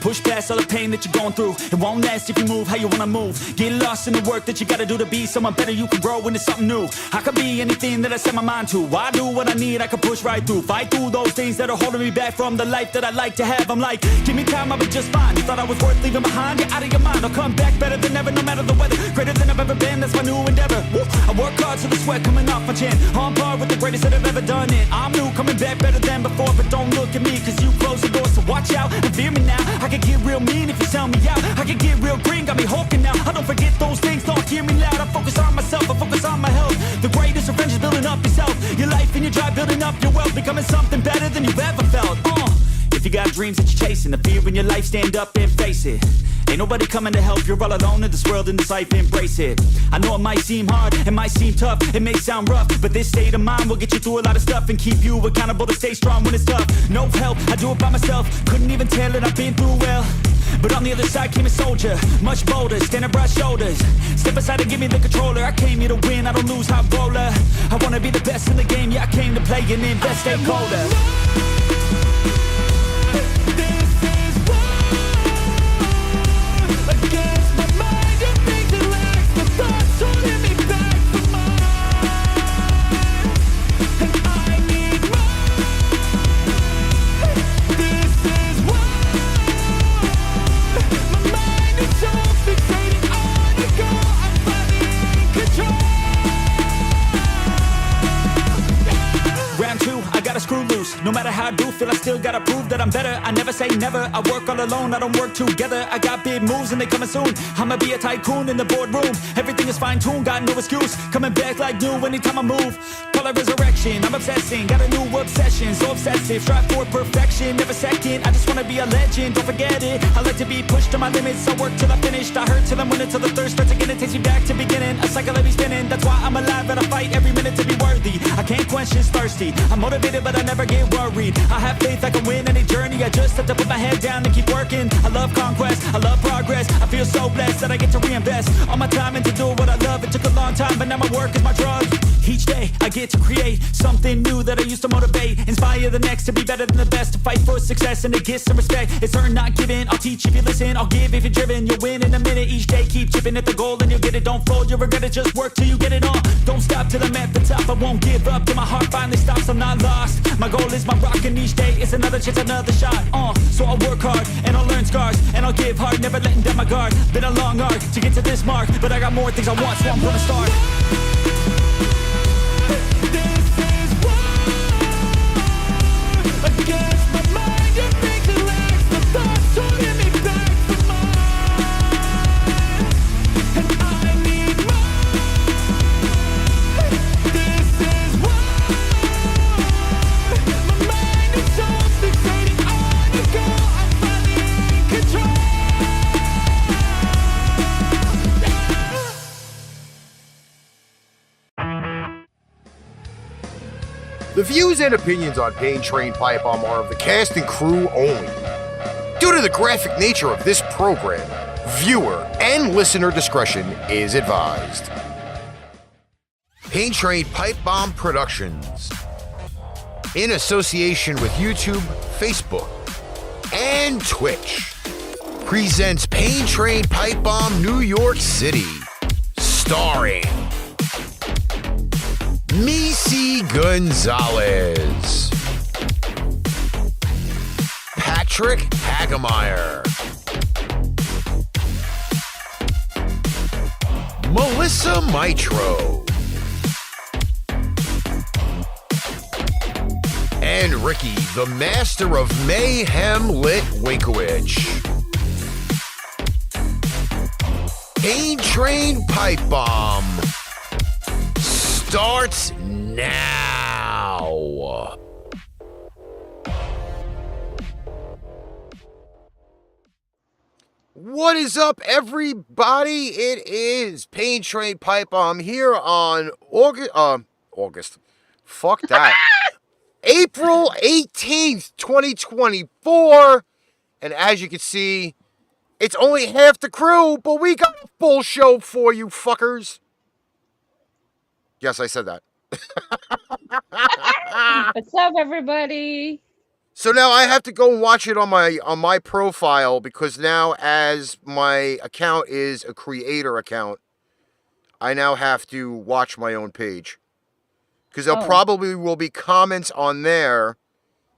Push past all the pain that you're going through. It won't last if you move how you wanna move. Get lost in the work that you gotta do to be someone better. You can grow into something new. I could be anything that I set my mind to. I do what I need, I can push right through. Fight through those things that are holding me back from the life that I like to have. I'm like, give me time, I'll be just fine. You thought I was worth leaving behind? You're out of your mind. I'll come back better than ever, no matter the weather. Greater than I've ever been, that's my new endeavor. Woo. I work hard so the sweat coming off my chin. On par with the greatest that I've ever done it. I'm new, coming back better than before. But don't look at me, cause you close the door. So watch out and fear me now. I can get real mean if you sell me out. I can get real green, got me hulking now. I don't forget those things, don't hear me loud. I focus on myself, I focus on my health. The greatest revenge is building up yourself. Your life and your drive, building up your wealth. Becoming something better than you've ever felt. If you got dreams that you're chasing, the fear in your life, stand up and face it. Ain't nobody coming to help, you're all alone in this world, in this life, embrace it. I know it might seem hard, it might seem tough, it may sound rough, but this state of mind will get you through a lot of stuff and keep you accountable to stay strong when it's tough. No help, I do it by myself, couldn't even tell it, I've been through well. But on the other side came a soldier, much bolder, standing broad shoulders. Step aside and give me the controller, I came here to win, I don't lose, high roller. I wanna be the best in the game, yeah I came to play and invest, stay colder. No matter how I do feel, I still gotta prove that I'm better. I never say never, I work all alone, I don't work together. I got big moves and they coming soon. I'ma be a tycoon in the boardroom. Everything is fine-tuned, got no excuse. Coming back like new anytime I move. Call it resurrection, I'm obsessing. Got a new obsession, so obsessive. Strive for perfection, never second. I just wanna be a legend, don't forget it. I like to be pushed to my limits, I work till I finished. I hurt till I'm winning, till the thirst starts again. It takes me back to beginning, a cycle I be spinning. That's why I'm alive and I fight every minute to be worthy. I can't quench this thirsty, I'm motivated but I never get worried. I have faith I can win any journey. I just have to put my head down and keep working. I love conquest, I love progress. I feel so blessed that I get to reinvest all my time into doing what I love. It took a long time, but now my work is my drug. Each day I get to create something new that I used to motivate. Inspire the next to be better than the best. To fight for success and to get some respect. It's earned, not given. I'll teach if you listen, I'll give if you're driven. You'll win in a minute. Each day keep chipping at the goal and you'll get it. Don't fold, you'll regret it. Just work till you get it on. Don't stop till I'm at the top. I won't give up till my heart finally stops. I'm not lost. My goal is my rock and each day it's another chance, another shot. So I'll work hard and I'll learn scars and I'll give hard, never letting down my guard. Been a long arc to get to this mark, but I got more things I want, so I'm gonna start. The views and opinions on Pain Train Pipebomb are of the cast and crew only. Due to the graphic nature of this program, viewer and listener discretion is advised. Pain Train Pipebomb Productions, in association with YouTube, Facebook, and Twitch, presents Pain Train Pipebomb New York City, starring Meice Gonzales, Patrick Hagemeyer, Melissa Mitro, and Ricky, the Master of Mayhem Litwinkowicz. Pain Train Pipebomb starts now. What is up, everybody? It is Pain Train Pipebomb here on August. Fuck that. April 18th, 2024. And as you can see, it's only half the crew, but we got a full show for you fuckers. Yes, I said that. What's up, everybody? So now I have to go and watch it on my profile, because now, as my account is a creator account, I now have to watch my own page. Because there probably will be comments on there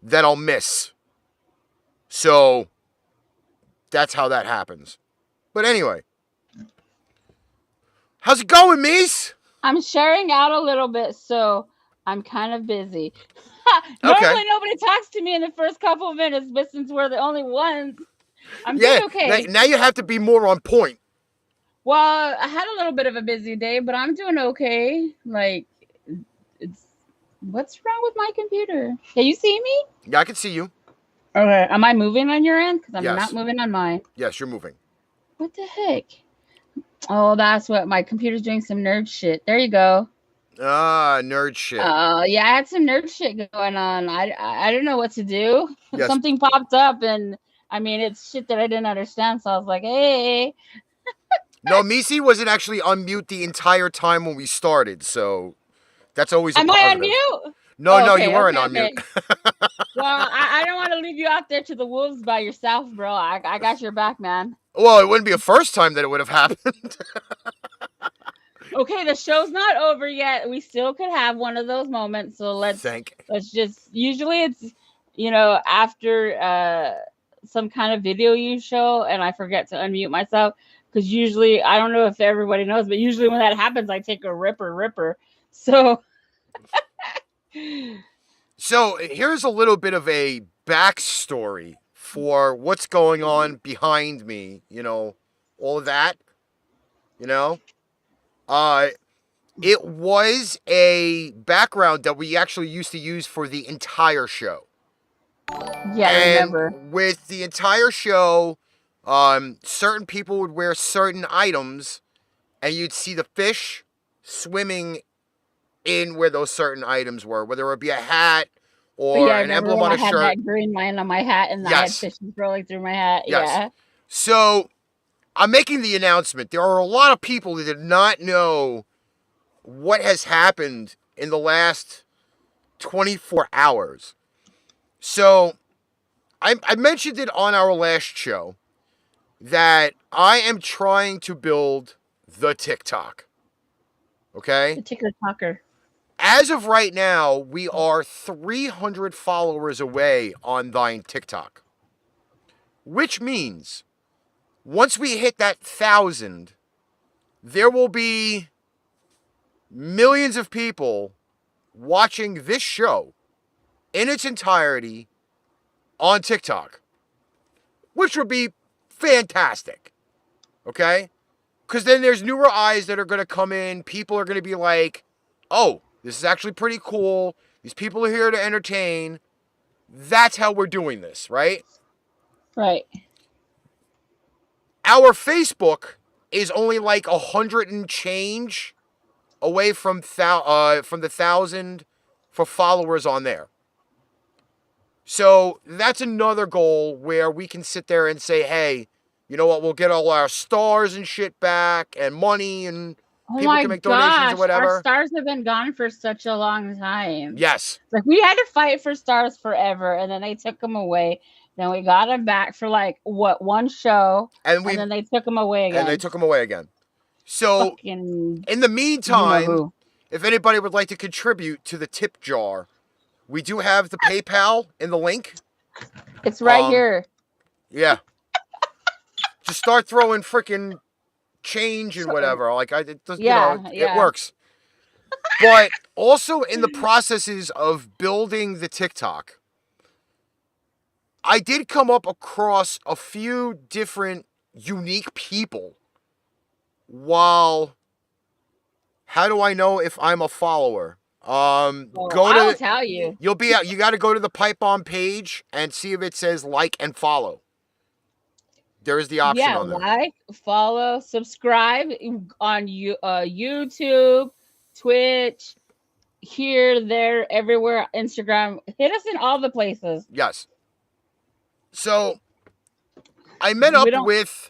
that I'll miss. So that's how that happens. But anyway. How's it going, Meice? I'm sharing out a little bit, so I'm kind of busy. Okay. Normally nobody talks to me in the first couple of minutes, but since we're the only ones, I'm doing okay. Now you have to be more on point. Well, I had a little bit of a busy day, but I'm doing okay. Like, what's wrong with my computer? Can you see me? Yeah, I can see you. Okay. Am I moving on your end? Because I'm Yes. not moving on mine. Yes, you're moving. What the heck? Oh, that's what my computer's doing, some nerd shit. There you go. Ah, nerd shit. Yeah, I had some nerd shit going on. I didn't know what to do. Yes. Something popped up, and I mean, it's shit that I didn't understand. So I was like, hey. No, Meice wasn't actually on mute the entire time when we started, so that's always a Am positive. I on mute? No, you weren't on mute. Well, I don't want to leave you out there to the wolves by yourself, bro. I got your back, man. Well, it wouldn't be the first time that it would have happened. Okay, the show's not over yet. We still could have one of those moments. So let's just, usually it's, after some kind of video you show and I forget to unmute myself, because usually, I don't know if everybody knows, but usually when that happens, I take a ripper. So here's a little bit of a backstory for what's going on behind me, all of that, it was a background that we actually used to use for the entire show. Yeah, I remember. With the entire show, certain people would wear certain items, and you'd see the fish swimming in where those certain items were, whether it would be a hat or an emblem on a shirt. I had that green line on my hat, and I had fishes rolling through my hat. Yes. Yeah. So I'm making the announcement. There are a lot of people that did not know what has happened in the last 24 hours. So I mentioned it on our last show that I am trying to build the TikTok. Okay? The TikToker. As of right now, we are 300 followers away on thine TikTok. Which means, once we hit that 1,000, there will be millions of people watching this show in its entirety on TikTok. Which would be fantastic. Okay? Because then there's newer eyes that are going to come in. People are going to be like, oh, this is actually pretty cool. These people are here to entertain. That's how we're doing this, right? Right. Our Facebook is only like 100 and change away from the 1,000 for followers on there. So that's another goal where we can sit there and say, hey, you know what? We'll get all our stars and shit back and money, and people can make donations or whatever. Our stars have been gone for such a long time. Yes. Like, we had to fight for stars forever, and then they took them away. Then we got them back for one show, and then they took them away again. So in the meantime, if anybody would like to contribute to the tip jar, we do have the PayPal in the link. It's right here. Yeah. Just start throwing freaking change and whatever. It works. But also in the processes of building the TikTok, I did come up across a few different unique people. How do I know if I'm a follower? I'll tell you. You got to go to the Pipebomb page and see if it says like and follow. There is the option on there. Like, follow, subscribe on YouTube, Twitch, here, there, everywhere, Instagram. Hit us in all the places. Yes. So, I met up with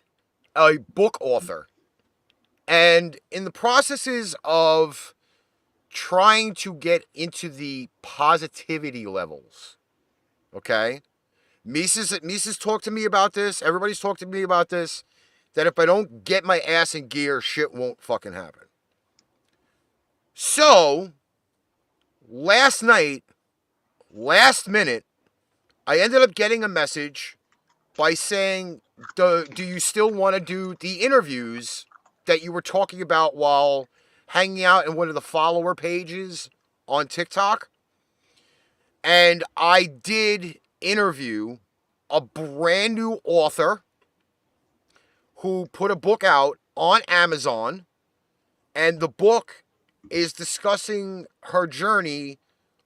a book author. And in the processes of trying to get into the positivity levels Okay? Mises talked to me about this. Everybody's talked to me about this. That if I don't get my ass in gear, shit won't fucking happen. So, last night, last minute, I ended up getting a message by saying, do you still want to do the interviews that you were talking about while hanging out in one of the follower pages on TikTok? And I did interview a brand new author who put a book out on Amazon, and the book is discussing her journey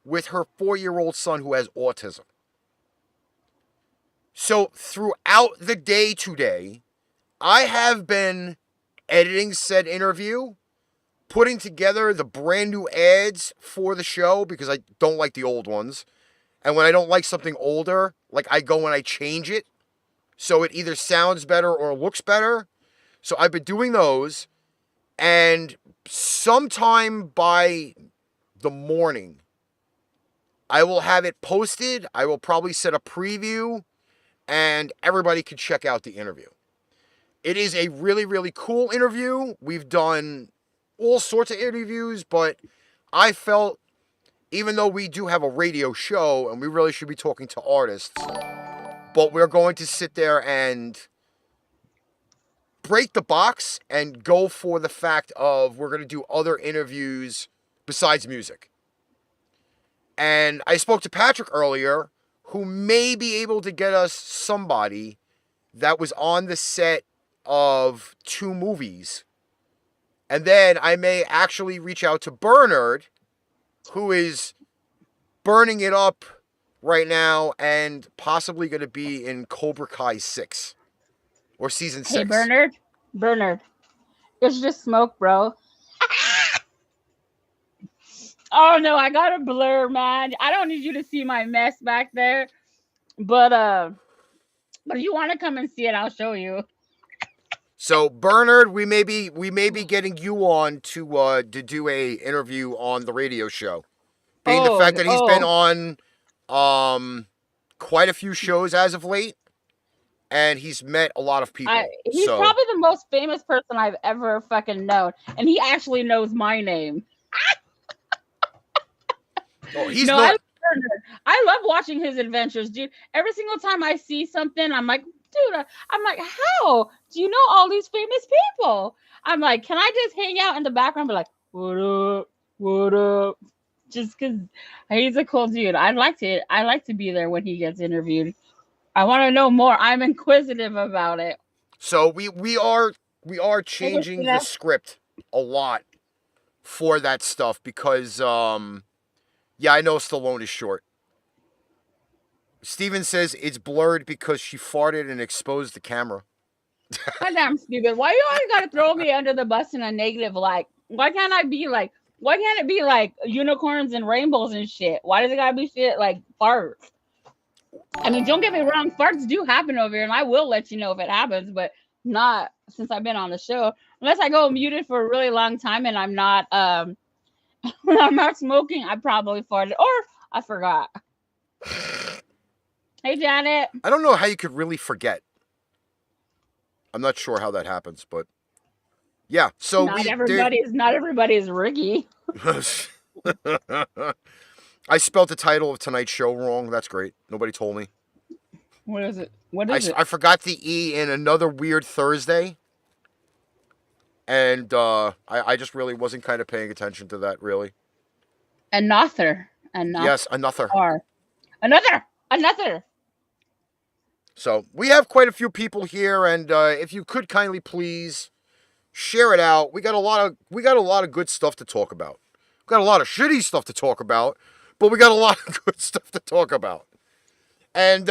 with her 4-year-old son who has autism. So throughout the day today, I have been editing said interview, putting together the brand new ads for the show because I don't like the old ones. And when I don't like something older, like I go and I change it so it either sounds better or looks better. So I've been doing those, and sometime by the morning, I will have it posted. I will probably set a preview, and everybody can check out the interview. It is a really, really cool interview. We've done all sorts of interviews, but I felt, even though we do have a radio show and we really should be talking to artists, but we're going to sit there and break the box and go for the fact of we're going to do other interviews besides music. And I spoke to Patrick earlier, who may be able to get us somebody that was on the set of 2 movies. And then I may actually reach out to Bernard, who is burning it up right now and possibly going to be in Cobra Kai 6 or season 6. Hey, Bernard, it's just smoke, bro. Oh no, I got a blur, man. I don't need you to see my mess back there, but if you want to come and see it, I'll show you. So Bernard, we may be getting you on to do a interview on the radio show. Being the fact that he's been on quite a few shows as of late, and he's met a lot of people. He's probably the most famous person I've ever fucking known, and he actually knows my name. Oh, he's not. I love watching his adventures, dude. Every single time I see something, I'm like, dude, I'm like, how do you know all these famous people? I'm like, can I just hang out in the background, be like, what up? Just because he's a cool dude. I like to be there when he gets interviewed. I want to know more. I'm inquisitive about it. So we are changing the script a lot for that stuff because yeah, I know Stallone is short. Steven says it's blurred because she farted and exposed the camera. Goddamn, Steven. Why you always gotta throw me under the bus in a negative light? Why can't it be like unicorns and rainbows and shit? Why does it gotta be shit like farts? I mean, don't get me wrong, farts do happen over here, and I will let you know if it happens, but not since I've been on the show. Unless I go muted for a really long time and I'm not when I'm not smoking, I probably farted or I forgot. Hey, Janet. I don't know how you could really forget. I'm not sure how that happens, but yeah. So not everybody is Ricky. I spelled the title of tonight's show wrong. That's great. Nobody told me. What is it? What is it? I forgot the E in Another Weird Thursday. And I just really wasn't kind of paying attention to that, really. Anothr. Yes, Anothr. Another. So we have quite a few people here, and if you could kindly please share it out. We got a lot of good stuff to talk about. We got a lot of shitty stuff to talk about, but we got a lot of good stuff to talk about. And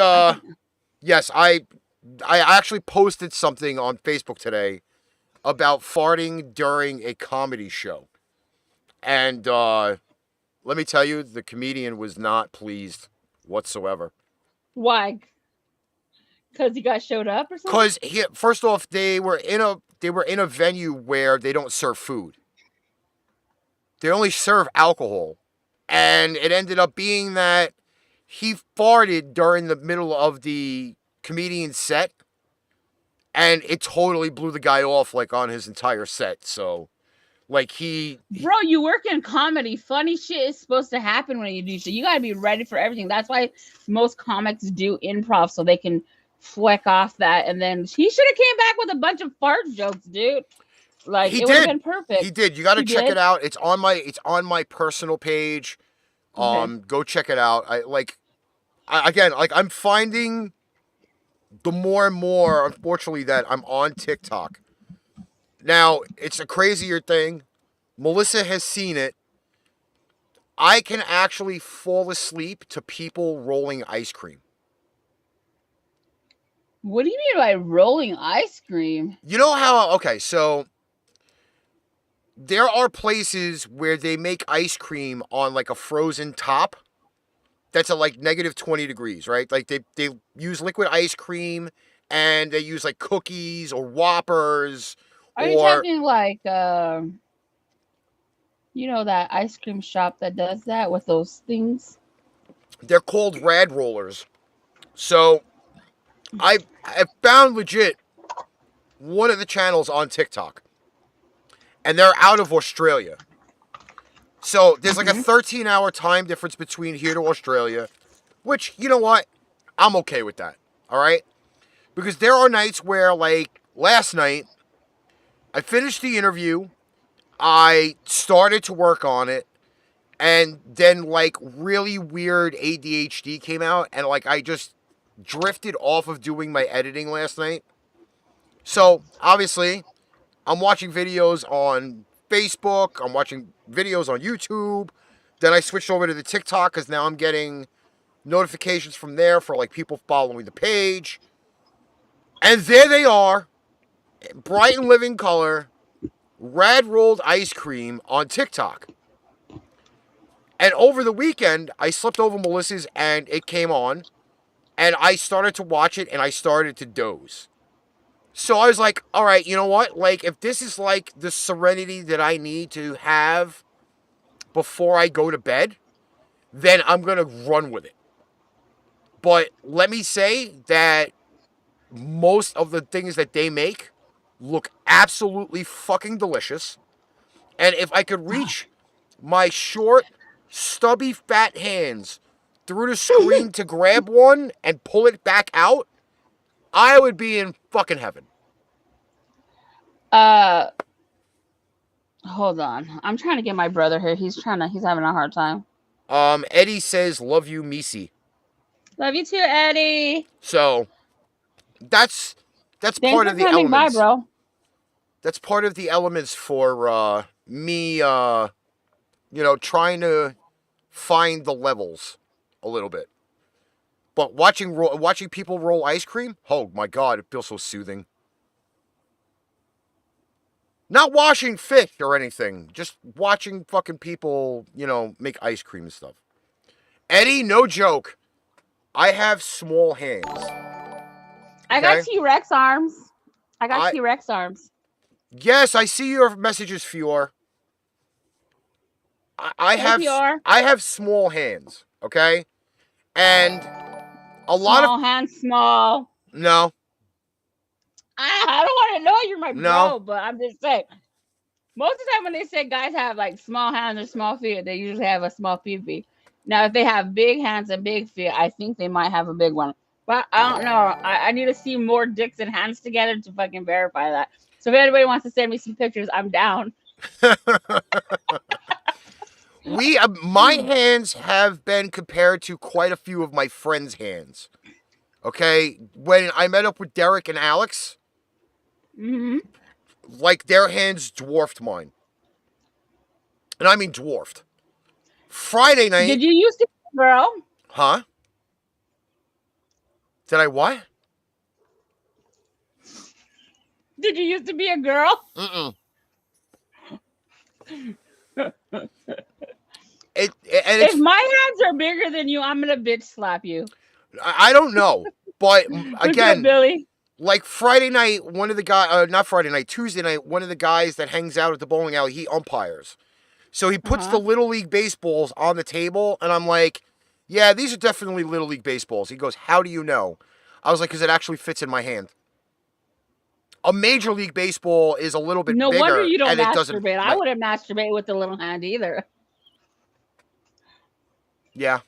yes, I actually posted something on Facebook today about farting during a comedy show. And let me tell you, the comedian was not pleased whatsoever. Why? Because he got showed up or something? Because first off, they were in a venue where they don't serve food. They only serve alcohol. And it ended up being that he farted during the middle of the comedian's set, and it totally blew the guy off, like, on his entire set. So, like, Bro, you work in comedy. Funny shit is supposed to happen when you do shit. You gotta be ready for everything. That's why most comics do improv, so they can fleck off that. And then he should have came back with a bunch of fart jokes, dude. Like, it would have been perfect. He did. You got to check it out. It's on my personal page. Go check it out. I'm finding the more and more, unfortunately, that I'm on TikTok. Now, it's a crazier thing. Melissa has seen it. I can actually fall asleep to people rolling ice cream. What do you mean by rolling ice cream? You know how, okay, so there are places where they make ice cream on like a frozen top that's at like negative 20 degrees, right? Like they use liquid ice cream and they use like cookies or Whoppers. Are you talking like, you know, that ice cream shop that does that with those things? They're called rad rollers. So I found legit one of the channels on TikTok. And they're out of Australia. So there's like a 13-hour time difference between here to Australia. Which, you know what? I'm okay with that. All right? Because there are nights where, like, last night, I finished the interview. I started to work on it. And then, like, really weird ADHD came out. And, like, I just drifted off of doing my editing last night. So, obviously, I'm watching videos on Facebook. I'm watching videos on YouTube. Then I switched over to the TikTok because now I'm getting notifications from there for, like, people following the page. And there they are, bright and living color, rad rolled ice cream on TikTok. And over the weekend, I slept over Melissa's and it came on. And I started to watch it and I started to doze. So I was like, all right, you know what? Like, if this is like the serenity that I need to have before I go to bed, then I'm going to run with it. But let me say that most of the things that they make look absolutely fucking delicious. And if I could reach my short, stubby, fat hands through the screen to grab one and pull it back out, I would be in fucking heaven. Hold on. I'm trying to get my brother here. He's having a hard time. Eddie says, love you, Meice. Love you too, Eddie. So, that's Thanks part of the elements. By, bro. That's part of the elements for me, trying to find the levels a little bit. But watching people roll ice cream, oh my God, it feels so soothing. Not washing fish or anything, just watching fucking people, make ice cream and stuff. Eddie, no joke, I have small hands. I got T-Rex arms. T-Rex arms. Yes, I see your messages, Fior. I have small hands, okay? And a lot of hands, small. No. I don't want to know you're my bro, but I'm just saying. Most of the time when they say guys have like small hands or small feet, they usually have a small pee-pee. Now, if they have big hands and big feet, I think they might have a big one. But I don't know. I need to see more dicks and hands together to fucking verify that. So if anybody wants to send me some pictures, I'm down. My hands have been compared to quite a few of my friends' hands. Okay? When I met up with Derek and Alex, like their hands dwarfed mine. And I mean dwarfed. Friday night. Did you used to be a girl? Huh? Did I what? Did you used to be a girl? If my hands are bigger than you, I'm gonna bitch slap you. I don't know, but again, Billy? Like Friday night, one of the guys, not Friday night, Tuesday night, one of the guys that hangs out at the bowling alley, he umpires. So he puts the Little League baseballs on the table, and I'm like, Yeah, these are definitely Little League baseballs. He goes, how do you know? I was like, because it actually fits in my hand. A Major League Baseball is a little bit No bigger. wonder you don't and it doesn't. masturbate. I wouldn't masturbate with the little hand either. Yeah.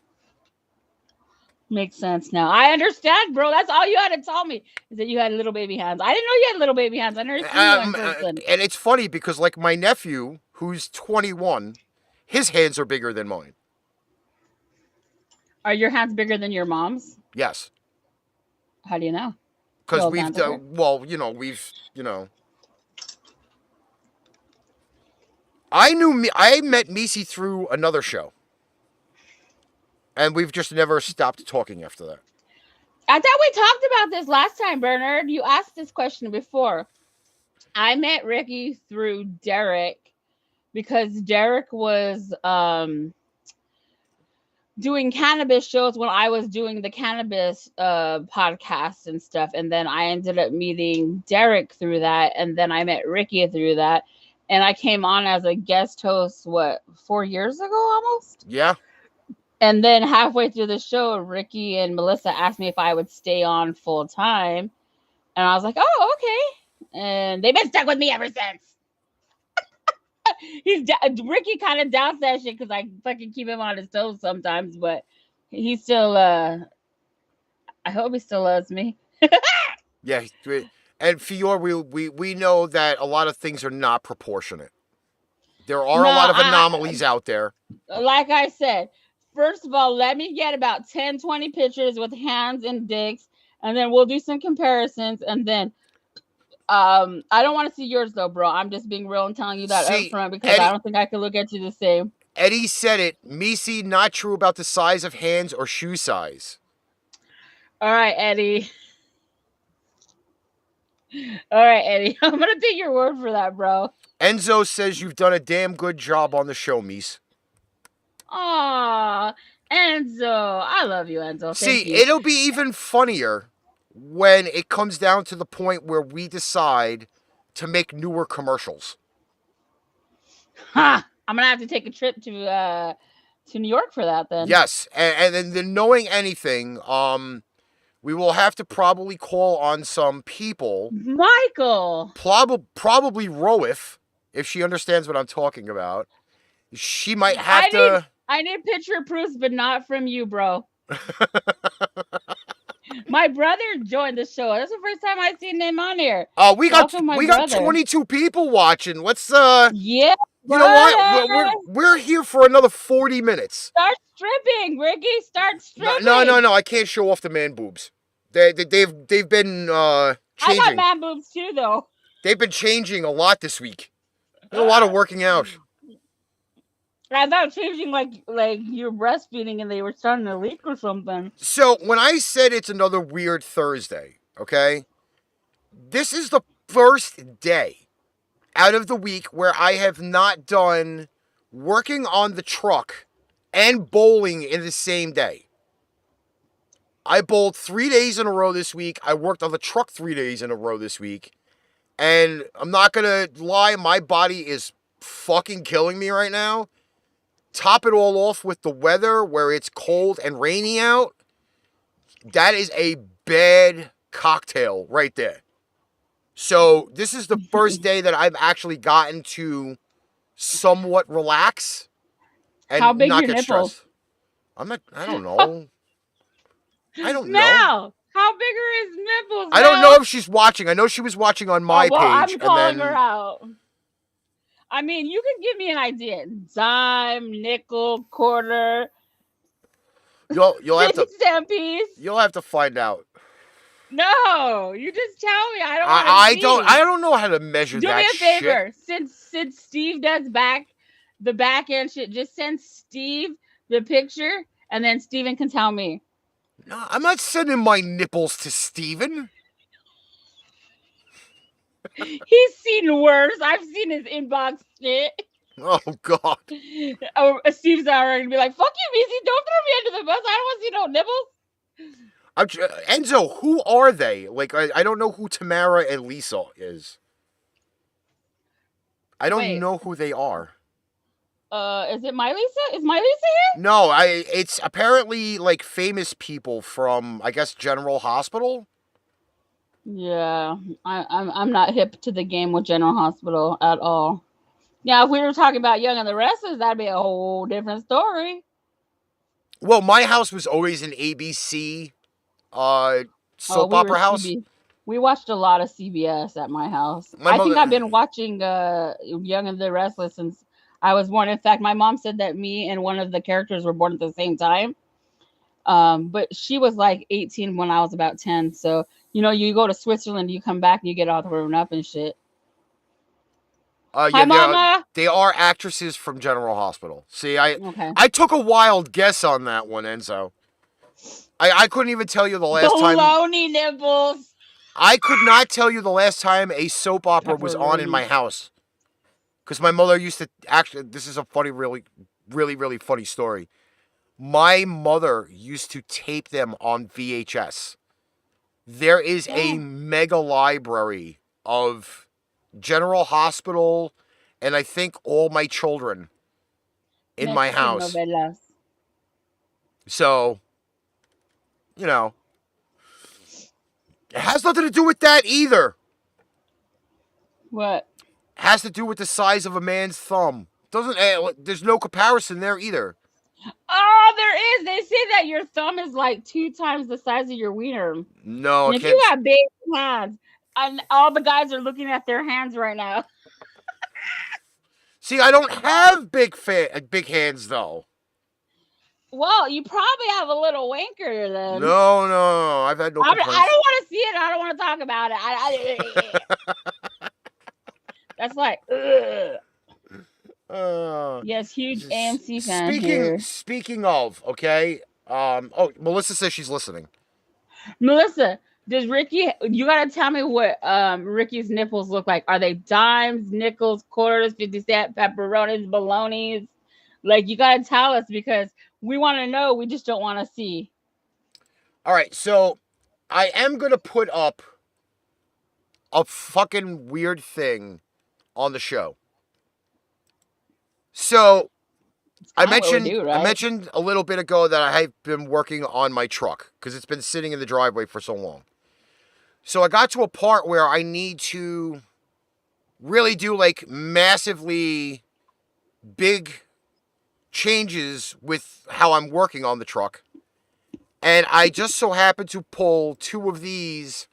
Makes sense now. I understand, bro. That's all you had to tell me is that you had little baby hands. I didn't know you had little baby hands. I never seen you in person. And it's funny because, like, my nephew, who's 21, his hands are bigger than mine. Are your hands bigger than your mom's? Yes. How do you know? Because we've done, well, we've. I met Meice through another show. And we've just never stopped talking after that. I thought we talked about this last time, Bernard. You asked this question before. I met Ricky through Derek because Derek was doing cannabis shows when I was doing the cannabis podcast and stuff. And then I ended up meeting Derek through that. And then I met Ricky through that. And I came on as a guest host, 4 years ago almost? Yeah. And then halfway through the show, Ricky and Melissa asked me if I would stay on full time. And I was like, oh, okay. And they've been stuck with me ever since. Ricky kind of doubts that shit because I fucking keep him on his toes sometimes. But he still, I hope he still loves me. Yeah. And Fior, we know that a lot of things are not proportionate. There are a lot of anomalies out there. Like I said, first of all, let me get about 10, 20 pictures with hands and dicks, and then we'll do some comparisons. And then I don't want to see yours, though, bro. I'm just being real and telling you that up front because I don't think I can look at you the same. Eddie said it. Meice, not true about the size of hands or shoe size. All right, Eddie. All right, Eddie. I'm going to take your word for that, bro. Enzo says you've done a damn good job on the show, Meice. Aw, Enzo. I love you, Enzo. Thank you. It'll be even funnier when it comes down to the point where we decide to make newer commercials. Ha! I'm going to have to take a trip to New York for that then. Yes, and then knowing anything, we will have to probably call on some people. Michael! Probably Roif, if she understands what I'm talking about. She might have to... I need picture proofs, but not from you, bro. My brother joined the show. That's the first time I've seen him on here. We got 22 people watching. Let's yeah. You know what? We're here for another 40 minutes. Start stripping, Ricky. Start stripping. No. I can't show off the man boobs. They've been changing. I got man boobs too, though. They've been changing a lot this week. There's a lot of working out. I thought changing like you're breastfeeding and they were starting to leak or something. So when I said it's another weird Thursday, okay, this is the first day out of the week where I have not done working on the truck and bowling in the same day. I bowled 3 days in a row this week. I worked on the truck 3 days in a row this week. And I'm not going to lie, my body is fucking killing me right now. Top it all off with the weather where it's cold and rainy out. That is a bad cocktail right there. So this is the first day that I've actually gotten to somewhat relax and how big not your get nipples? stressed. I don't know. I don't know. Mel, how big are his nipples? I don't know if she's watching. I know she was watching on my page. I'm calling her out. I mean, you can give me an idea. Dime, nickel, quarter. You'll have to 10 piece. You'll have to find out. No, you just tell me. I don't know how to measure that. Do me a favor. Shit. Since Steve does the back end shit, just send Steve the picture and then Steven can tell me. No, I'm not sending my nipples to Steven. He's seen worse. I've seen his inbox shit. Oh, God. Steve's already going to be like, fuck you, Missy. Don't throw me under the bus. I don't want to see no nipples. Enzo, who are they? Like, I don't know who Tamara and Lisa is. I don't know who they are. Is it Meice? Is Meice here? No, it's apparently like famous people from, I guess, General Hospital. Yeah, I'm not hip to the game with General Hospital at all. Now, if we were talking about Young and the Restless, that'd be a whole different story. Well, my house was always an ABC soap opera house. We watched a lot of CBS at my house. I think I've been watching Young and the Restless since I was born. In fact, my mom said that me and one of the characters were born at the same time. But she was like 18 when I was about 10. So, you know, you go to Switzerland, you come back and you get all grown up and shit. Hi, Mama. They are actresses from General Hospital. See, I took a wild guess on that one, Enzo. I couldn't even tell you the last time. Baloney nipples. I could not tell you the last time a soap opera was on in my house. Because my mother used to, actually, this is a funny, really, really, really funny story. My mother used to tape them on VHS. There is a mega library of General Hospital and I think All My Children in my house. Novelas. So, you know, it has nothing to do with that either. What? It has to do with the size of a man's thumb. There's no comparison there either. Oh, there is. They say that your thumb is like 2 times the size of your wiener. No, and if you got big hands, and all the guys are looking at their hands right now. See, I don't have big hands though. Well, you probably have a little wanker then. No. I've had no complaints. I don't want to see it. I don't want to talk about it. That's like, yes, huge AMC fan here. Speaking of, okay. Melissa says she's listening. Melissa, does Ricky? You gotta tell me what Ricky's nipples look like. Are they dimes, nickels, quarters, 50-cent, pepperonis, bolognas? Like, you gotta tell us because we want to know. We just don't want to see. All right, so I am gonna put up a fucking weird thing on the show. So I mentioned a little bit ago that I have been working on my truck because it's been sitting in the driveway for so long. So I got to a part where I need to really do like massively big changes with how I'm working on the truck. And I just so happened to pull 2 of these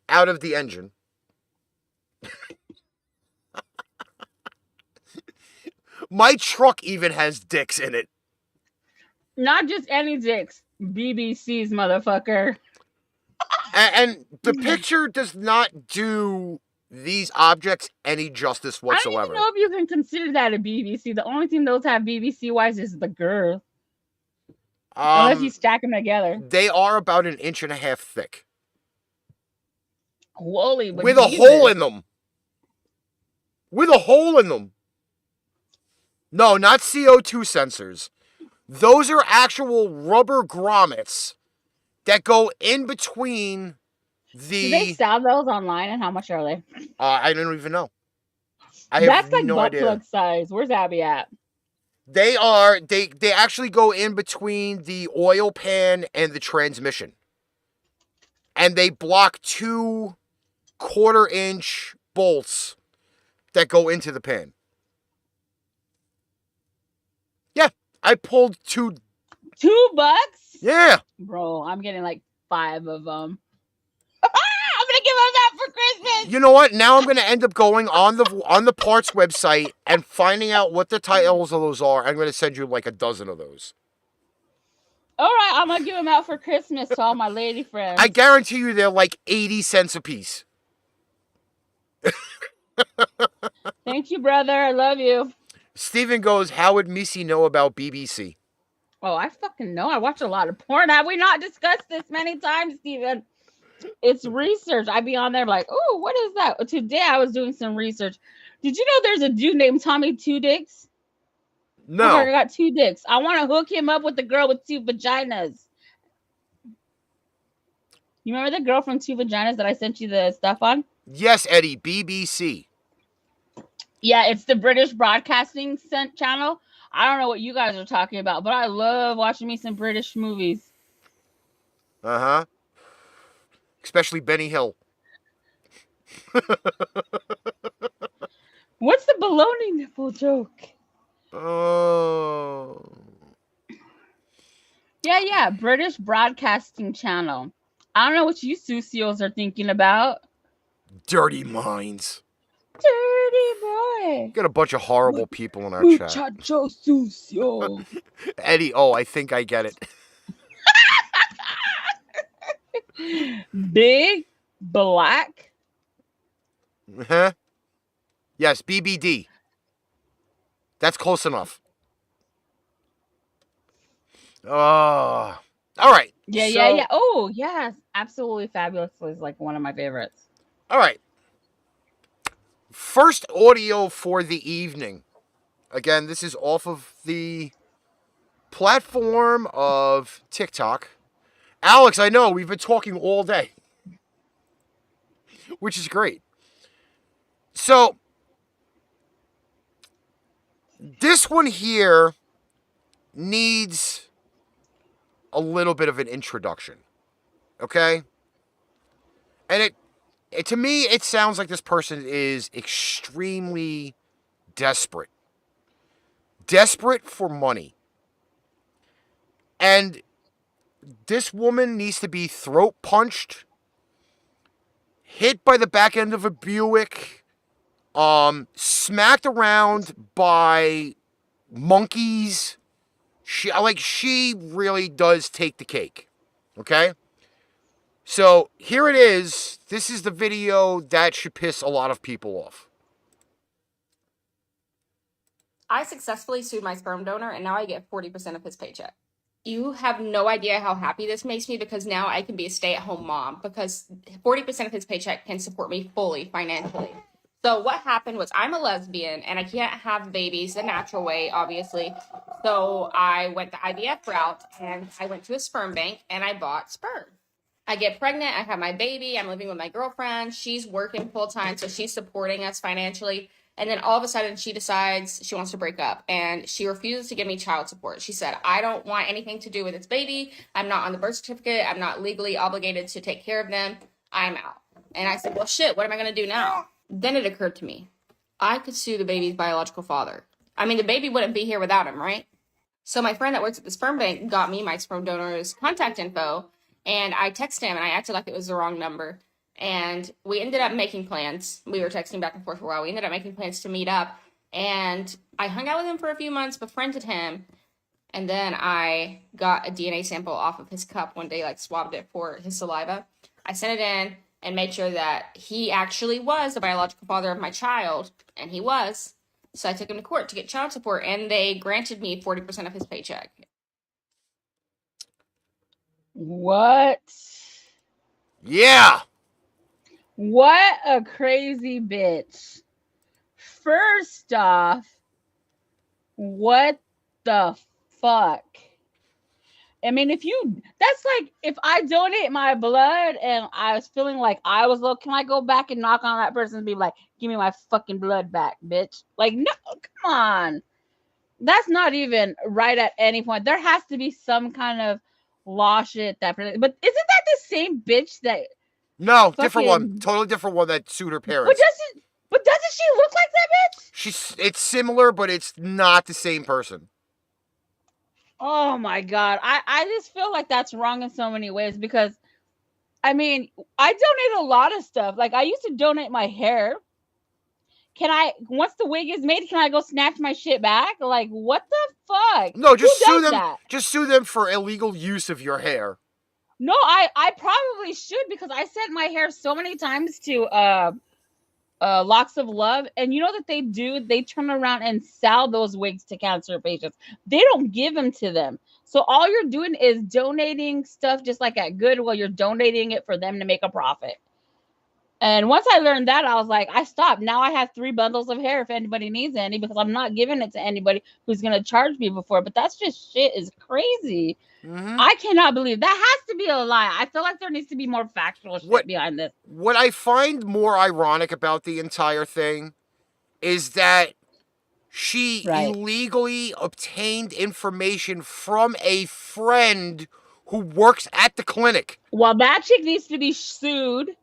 out of the engine. My truck even has dicks in it. Not just any dicks. BBC's, motherfucker. And the picture does not do these objects any justice whatsoever. I don't even know if you can consider that a BBC. The only thing those have BBC-wise is the girl. Unless you stack them together. They are about 1.5 inches thick. Holy, with a hole in them. With a hole in them. No, not CO2 sensors. Those are actual rubber grommets that go in between the... Do they sell those online, and how much are they? I don't even know. That's like no butt plug size. Where's Abby at? They actually go in between the oil pan and the transmission. And they block 2 1/4-inch bolts that go into the pan. Yeah, I pulled 2. $2? Yeah. Bro, I'm getting like 5 of them. I'm gonna give them that for Christmas. You know what? Now I'm gonna end up going on the parts website and finding out what the titles of those are. I'm gonna send you like a dozen of those. All right, I'm gonna give them out for Christmas to all my lady friends. I guarantee you they're like 80 cents a piece. Thank you, brother. I love you. Steven goes, how would Missy know about BBC? Oh, I fucking know. I watch a lot of porn. Have we not discussed this many times, Steven? It's research. I'd be on there like, oh, what is that? Today I was doing some research. Did you know there's a dude named Tommy Two Dicks? No. I got 2 dicks. I want to hook him up with the girl with 2 vaginas. You remember the girl from 2 vaginas that I sent you the stuff on? Yes, Eddie, BBC. Yeah, it's the British Broadcasting channel. I don't know what you guys are talking about, but I love watching me some British movies. Uh-huh. Especially Benny Hill. What's the baloney nipple joke? Oh. Yeah, British Broadcasting Channel. I don't know what you Susios are thinking about. Dirty minds. Dirty boy. Got a bunch of horrible people in our chat. Muchacho sucio. Eddie, I think I get it. Big black. Huh? Yes, BBD. That's close enough. All right. Yeah. Oh, yes. Absolutely Fabulous is like one of my favorites. All right. First audio for the evening. Again, this is off of the platform of TikTok. Alex, I know we've been talking all day, which is great. So, this one here needs a little bit of an introduction, okay? And it to me, it sounds like this person is extremely desperate. Desperate for money. And this woman needs to be throat punched, hit by the back end of a Buick, smacked around by monkeys. She really does take the cake. Okay? So here it is. This is the video that should piss a lot of people off. I successfully sued my sperm donor and now I get 40% of his paycheck. You have no idea how happy this makes me because now I can be a stay-at-home mom because 40% of his paycheck can support me fully financially. So what happened was I'm a lesbian and I can't have babies the natural way, obviously. So I went the IVF route and I went to a sperm bank and I bought sperm. I get pregnant, I have my baby, I'm living with my girlfriend, she's working full-time, so she's supporting us financially. And then all of a sudden she decides she wants to break up and she refuses to give me child support. She said, I don't want anything to do with this baby. I'm not on the birth certificate. I'm not legally obligated to take care of them. I'm out. And I said, well, shit, what am I going to do now? Then it occurred to me, I could sue the baby's biological father. I mean, the baby wouldn't be here without him, right? So my friend that works at the sperm bank got me my sperm donor's contact info and I texted him and I acted like it was the wrong number. And we ended up making plans. We were texting back and forth for a while. We ended up making plans to meet up. And I hung out with him for a few months, befriended him. And then I got a DNA sample off of his cup one day, like swabbed it for his saliva. I sent it in and made sure that he actually was the biological father of my child. And he was. So I took him to court to get child support. And they granted me 40% of his paycheck. What? Yeah. What a crazy bitch. First off, what the fuck? I mean, that's like, if I donate my blood and I was feeling like I was low, can I go back and knock on that person and be like, give me my fucking blood back, bitch? Like, no, come on. That's not even right at any point. There has to be some kind of law shit but isn't that the same bitch that... No, different one. Totally different one that sued her parents. But doesn't she look like that bitch? It's similar, but it's not the same person. Oh my God. I just feel like that's wrong in so many ways because, I mean, I donate a lot of stuff. Like, I used to donate my hair. Once the wig is made, can I go snatch my shit back? Like, what the fuck? No, just sue them. That? Just sue them for illegal use of your hair. No, I probably should because I sent my hair so many times to Locks of Love, and you know that they turn around and sell those wigs to cancer patients. They don't give them to them. So all you're doing is donating stuff, just like at Goodwill, you're donating it for them to make a profit. And once I learned that, I was like, I stopped. Now I have 3 bundles of hair if anybody needs any, because I'm not giving it to anybody who's going to charge me before. But that's just shit is crazy. Mm-hmm. I cannot believe that has to be a lie. I feel like there needs to be more factual shit behind this. What I find more ironic about the entire thing is that She Right. illegally obtained information from a friend who works at the clinic. Well, that chick needs to be sued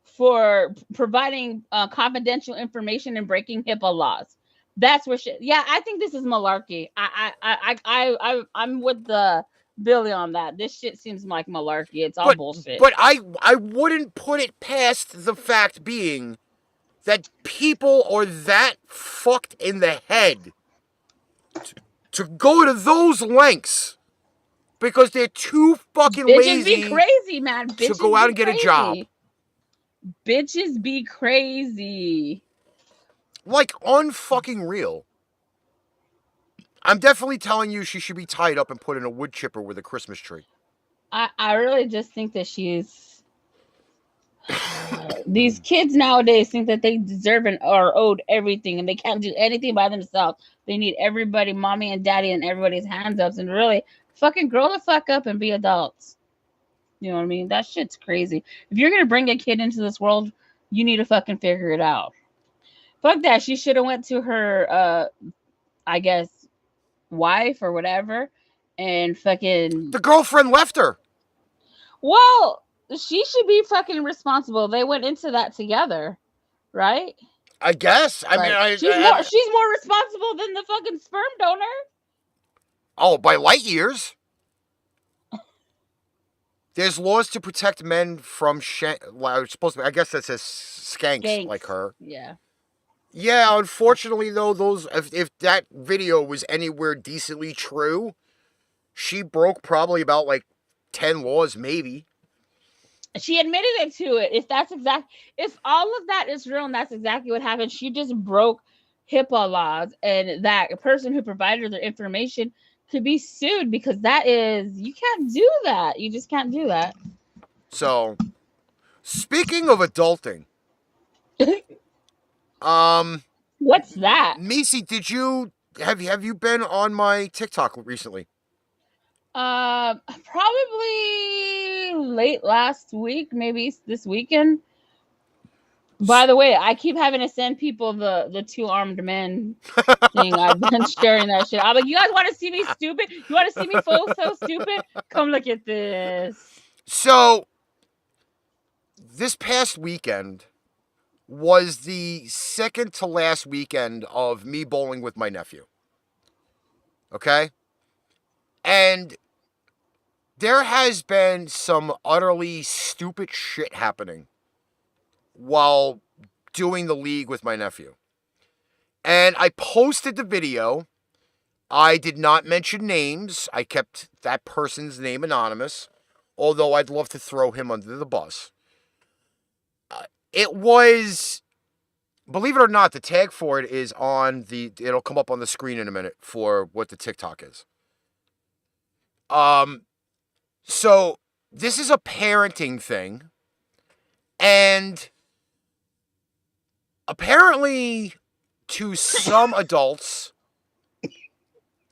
for providing confidential information and breaking HIPAA laws. That's where shit. Yeah, I think this is malarkey. I'm with the Billy on that. This shit seems like malarkey. It's all bullshit. But I wouldn't put it past the fact being that people are that fucked in the head to go to those lengths because they're too fucking Bitches lazy be crazy, man. Bitches to go out be and get a crazy. job. Bitches be crazy. Like, unfucking real. I'm definitely telling you she should be tied up and put in a wood chipper with a Christmas tree. I really just think that she's... These kids nowadays think that they deserve and are owed everything, and they can't do anything by themselves. They need everybody, mommy and daddy, and everybody's hands up. And really, fucking grow the fuck up and be adults. You know what I mean? That shit's crazy. If you're gonna bring a kid into this world, you need to fucking figure it out. Fuck that. She should have went to her, I guess, wife or whatever, and fucking... The girlfriend left her. Well, she should be fucking responsible. They went into that together, right? I guess. I mean, she's more responsible than the fucking sperm donor. Oh, by light years. There's laws to protect men from supposed to be, I guess that says skanks like her. Yeah. Yeah, unfortunately though, those if that video was anywhere decently true, she broke probably about like 10 laws, maybe. She admitted it to it. If all of that is real and that's exactly what happened, she just broke HIPAA laws, and that person who provided her the information could be sued, because you can't do that. You just can't do that. So, speaking of adulting, what's that? Meice, have you been on my TikTok recently? Probably late last week, maybe this weekend. By the way, I keep having to send people the two-armed men thing. I've been sharing that shit. I'm like, you guys want to see me stupid? You want to see me so stupid? Come look at this. So, this past weekend was the second to last weekend of me bowling with my nephew. Okay? And there has been some utterly stupid shit happening while doing the league with my nephew. And I posted the video. I did not mention names. I kept that person's name anonymous, although I'd love to throw him under the bus. It was, believe it or not, the tag for it is on it'll come up on the screen in a minute for what the TikTok is. So this is a parenting thing, and apparently to some adults,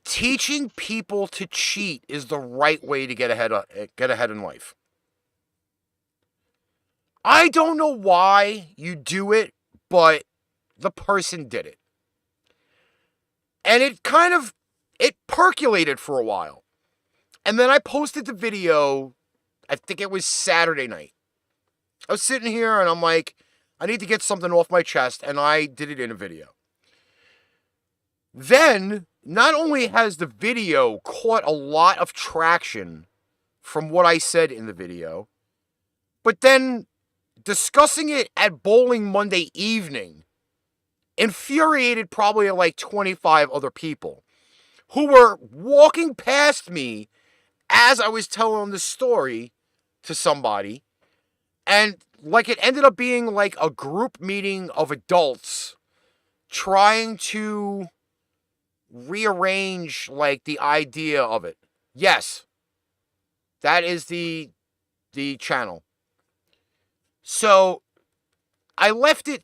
teaching people to cheat is the right way to get ahead in life. I don't know why you do it, but the person did it. And it percolated for a while. And then I posted the video, I think it was Saturday night. I was sitting here and I'm like, I need to get something off my chest, and I did it in a video. Then, not only has the video caught a lot of traction from what I said in the video, but then discussing it at Bowling Monday evening infuriated probably like 25 other people who were walking past me as I was telling the story to somebody, and like it ended up being like a group meeting of adults trying to rearrange like the idea of it. Yes, that is the channel. So I left it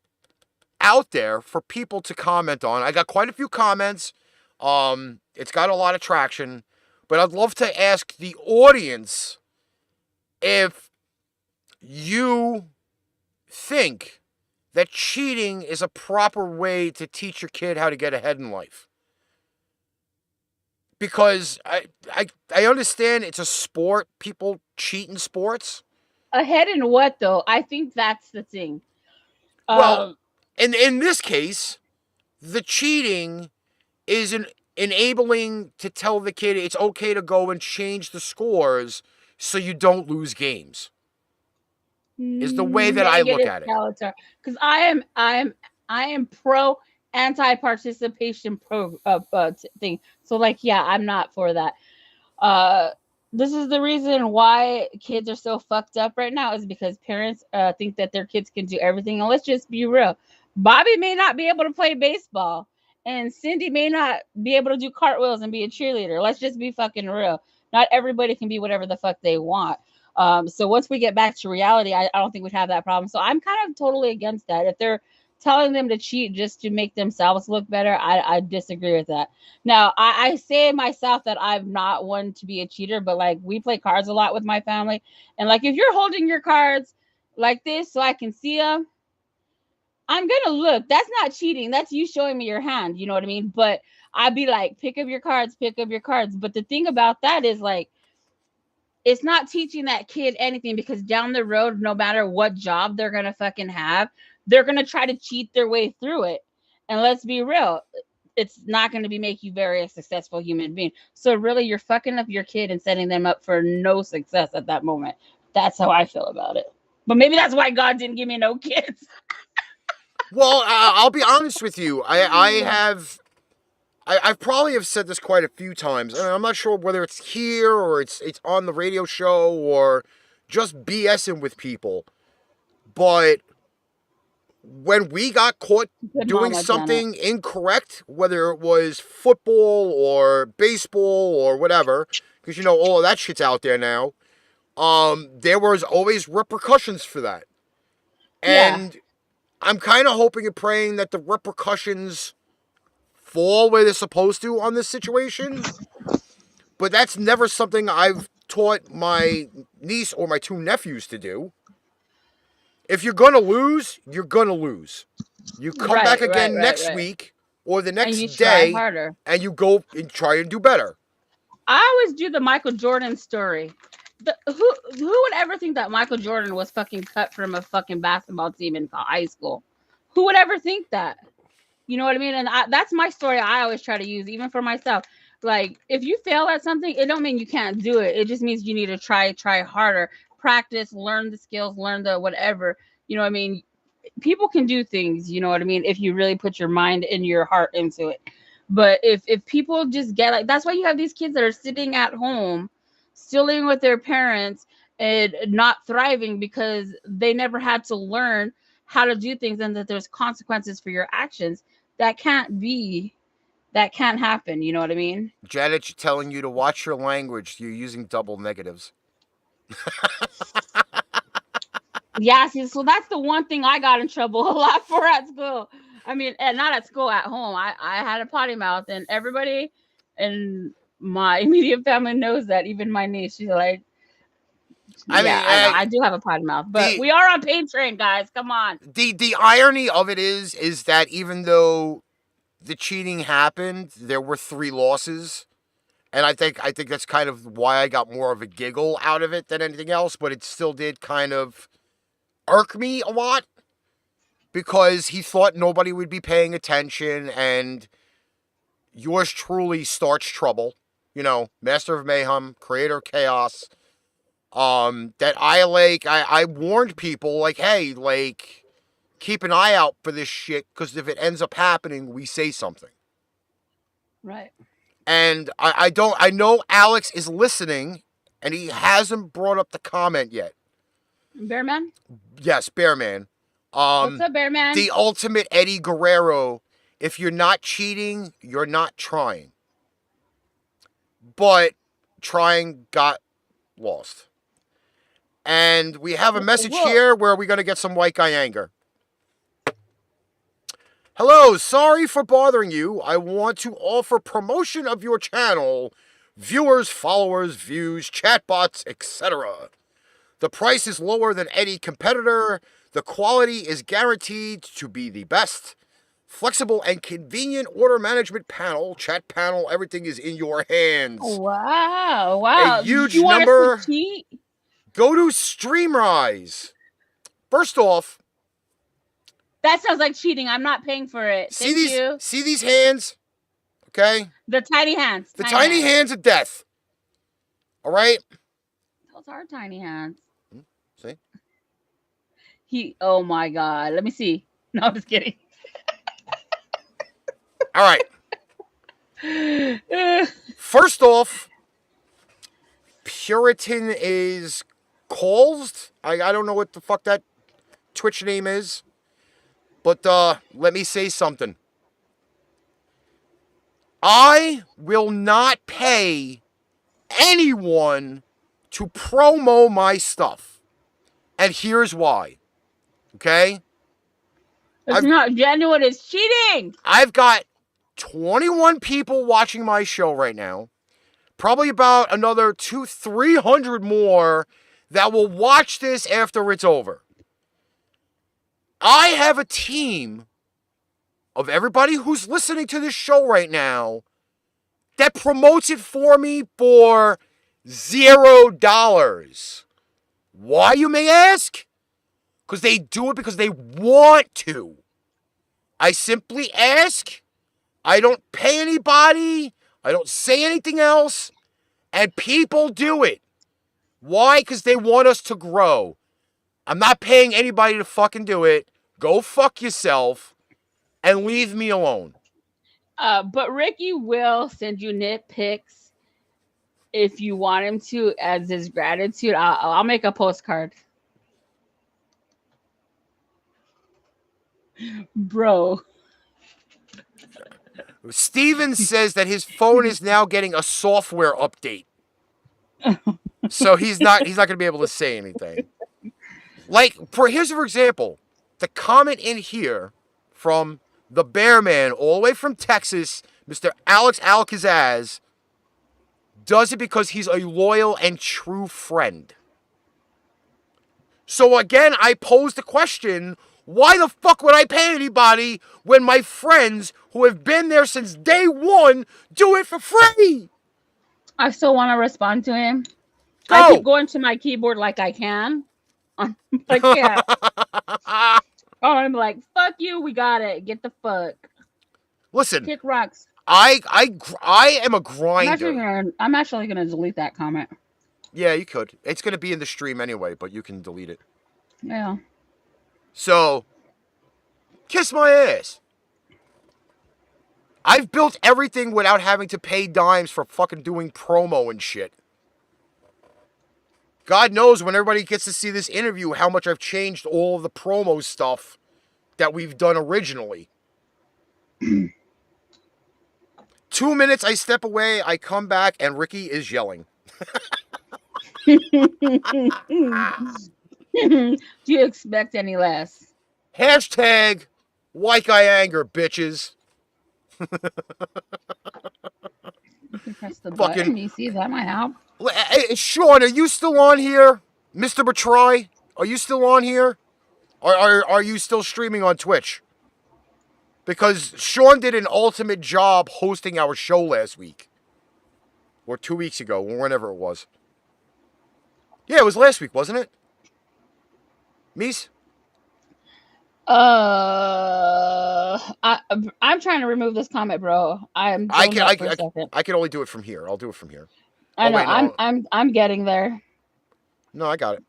out there for people to comment on. I got quite a few comments. It's got a lot of traction, but I'd love to ask the audience if you think that cheating is a proper way to teach your kid how to get ahead in life. Because I understand it's a sport. People cheat in sports. Ahead in what though? I think that's the thing. Well, in this case, the cheating is enabling to tell the kid it's okay to go and change the scores so you don't lose games. Is the way that I look at it. Because I am pro anti-participation thing. So like, yeah, I'm not for that. This is the reason why kids are so fucked up right now, is because parents think that their kids can do everything. And let's just be real. Bobby may not be able to play baseball, and Cindy may not be able to do cartwheels and be a cheerleader. Let's just be fucking real. Not everybody can be whatever the fuck they want. So once we get back to reality, I don't think we'd have that problem. So I'm kind of totally against that. If they're telling them to cheat just to make themselves look better, I disagree with that. Now, I say myself that I'm not one to be a cheater, but like we play cards a lot with my family. And like if you're holding your cards like this so I can see them, I'm going to look. That's not cheating. That's you showing me your hand. You know what I mean? But I'd be like, pick up your cards, pick up your cards. But the thing about that is like, it's not teaching that kid anything, because down the road, no matter what job they're going to fucking have, they're going to try to cheat their way through it. And let's be real, it's not going to be make you very successful human being. So really, you're fucking up your kid and setting them up for no success at that moment. That's how I feel about it. But maybe that's why God didn't give me no kids. Well, I'll be honest with you. I probably have said this quite a few times, and I'm not sure whether it's here or it's on the radio show or just BSing with people. But when we got caught doing something incorrect, whether it was football or baseball or whatever, because all of that shit's out there now, there was always repercussions for that. And yeah. I'm kind of hoping and praying that the repercussions fall where they're supposed to on this situation, but that's never something I've taught my niece or my two nephews to do. If you're gonna lose, you're gonna lose. You come back again next week or the next day, and you go and try and do better. I always do the Michael Jordan story. Who would ever think that Michael Jordan was fucking cut from a fucking basketball team in high school? Who would ever think that? You know what I mean? And that's my story I always try to use, even for myself. Like, if you fail at something, it don't mean you can't do it. It just means you need to try harder, practice, learn the skills, learn the whatever. You know what I mean? People can do things, you know what I mean, if you really put your mind and your heart into it. But if people just get like, that's why you have these kids that are sitting at home, still living with their parents and not thriving, because they never had to learn how to do things, and that there's consequences for your actions. That can't happen. You know what I mean? Janet's telling you to watch your language. You're using double negatives. Yeah, see, so that's the one thing I got in trouble a lot for at school. I mean, and not at school, at home. I had a potty mouth, and everybody in my immediate family knows that. Even my niece, she's like, I do have a potty mouth, but we are on Pain Train, guys. Come on. The irony of it is that even though the cheating happened, there were 3 losses, and I think that's kind of why I got more of a giggle out of it than anything else. But it still did kind of irk me a lot, because he thought nobody would be paying attention, and yours truly starts trouble. Master of Mayhem, creator of chaos. That I warned people, like, hey, like, keep an eye out for this shit, because if it ends up happening, we say something. Right. And I know Alex is listening, and he hasn't brought up the comment yet. Bearman? Yes, Bearman. What's up, Bearman? The ultimate Eddie Guerrero. If you're not cheating, you're not trying. But trying got lost. And we have a message here where we're going to get some white guy anger. Hello, sorry for bothering you. I want to offer promotion of your channel. Viewers, followers, views, chatbots, etc. The price is lower than any competitor. The quality is guaranteed to be the best. Flexible and convenient order management panel, chat panel, everything is in your hands. Wow, wow. A huge you want number. us to cheat? Go to Streamrise. First off, That sounds like cheating. I'm not paying for it. see Thank you. these hands? Okay? The tiny hands. The tiny hands of death. All right? Those are tiny hands. See? Oh my God. Let me see. No, I'm just kidding. All right. First off, Puritan is caused. I don't know what the fuck that Twitch name is. But let me say something. I will not pay anyone to promo my stuff. And here's why. Okay? It's not genuine. It's cheating. I've got 21 people watching my show right now. Probably about another 200-300 more that will watch this after it's over. I have a team of everybody who's listening to this show right now that promotes it for me for $0. Why, you may ask? Because they do it because they want to. I simply ask. I don't pay anybody. I don't say anything else. And people do it. Why? Because they want us to grow. I'm not paying anybody to fucking do it. Go fuck yourself and leave me alone. But Ricky will send you nitpicks if you want him to as his gratitude. I'll make a postcard. Bro. Steven says that his phone is now getting a software update. So he's not going to be able to say anything. Like, here's for example, the comment in here from the Bear Man, all the way from Texas, Mr. Alex Alcazaz, does it because he's a loyal and true friend. So again, I pose the question, why the fuck would I pay anybody when my friends who have been there since day one do it for free? I still want to respond to him. Go. I keep going to my keyboard like I can. I can't. Oh, I'm like, fuck you. We got it. Get the fuck. Listen. Kick rocks. I am a grinder. I'm actually gonna delete that comment. Yeah, you could. It's gonna be in the stream anyway, but you can delete it. Yeah. So, kiss my ass. I've built everything without having to pay dimes for fucking doing promo and shit. God knows when everybody gets to see this interview how much I've changed all of the promo stuff that we've done originally. 2 minutes, I step away, I come back, and Ricky is yelling. Do you expect any less? Hashtag white guy anger, bitches. You can press the button. You see, that might help. Hey, Sean, are you still on here? Mr. Batry, are you still on here? Or are you still streaming on Twitch? Because Sean did an ultimate job hosting our show last week. Or 2 weeks ago, or whenever it was. Yeah, it was last week, wasn't it? Meice? I'm trying to remove this comment, bro. I can only do it from here. I'll do it from here. I know. Wait, no. I'm getting there. No, I got it.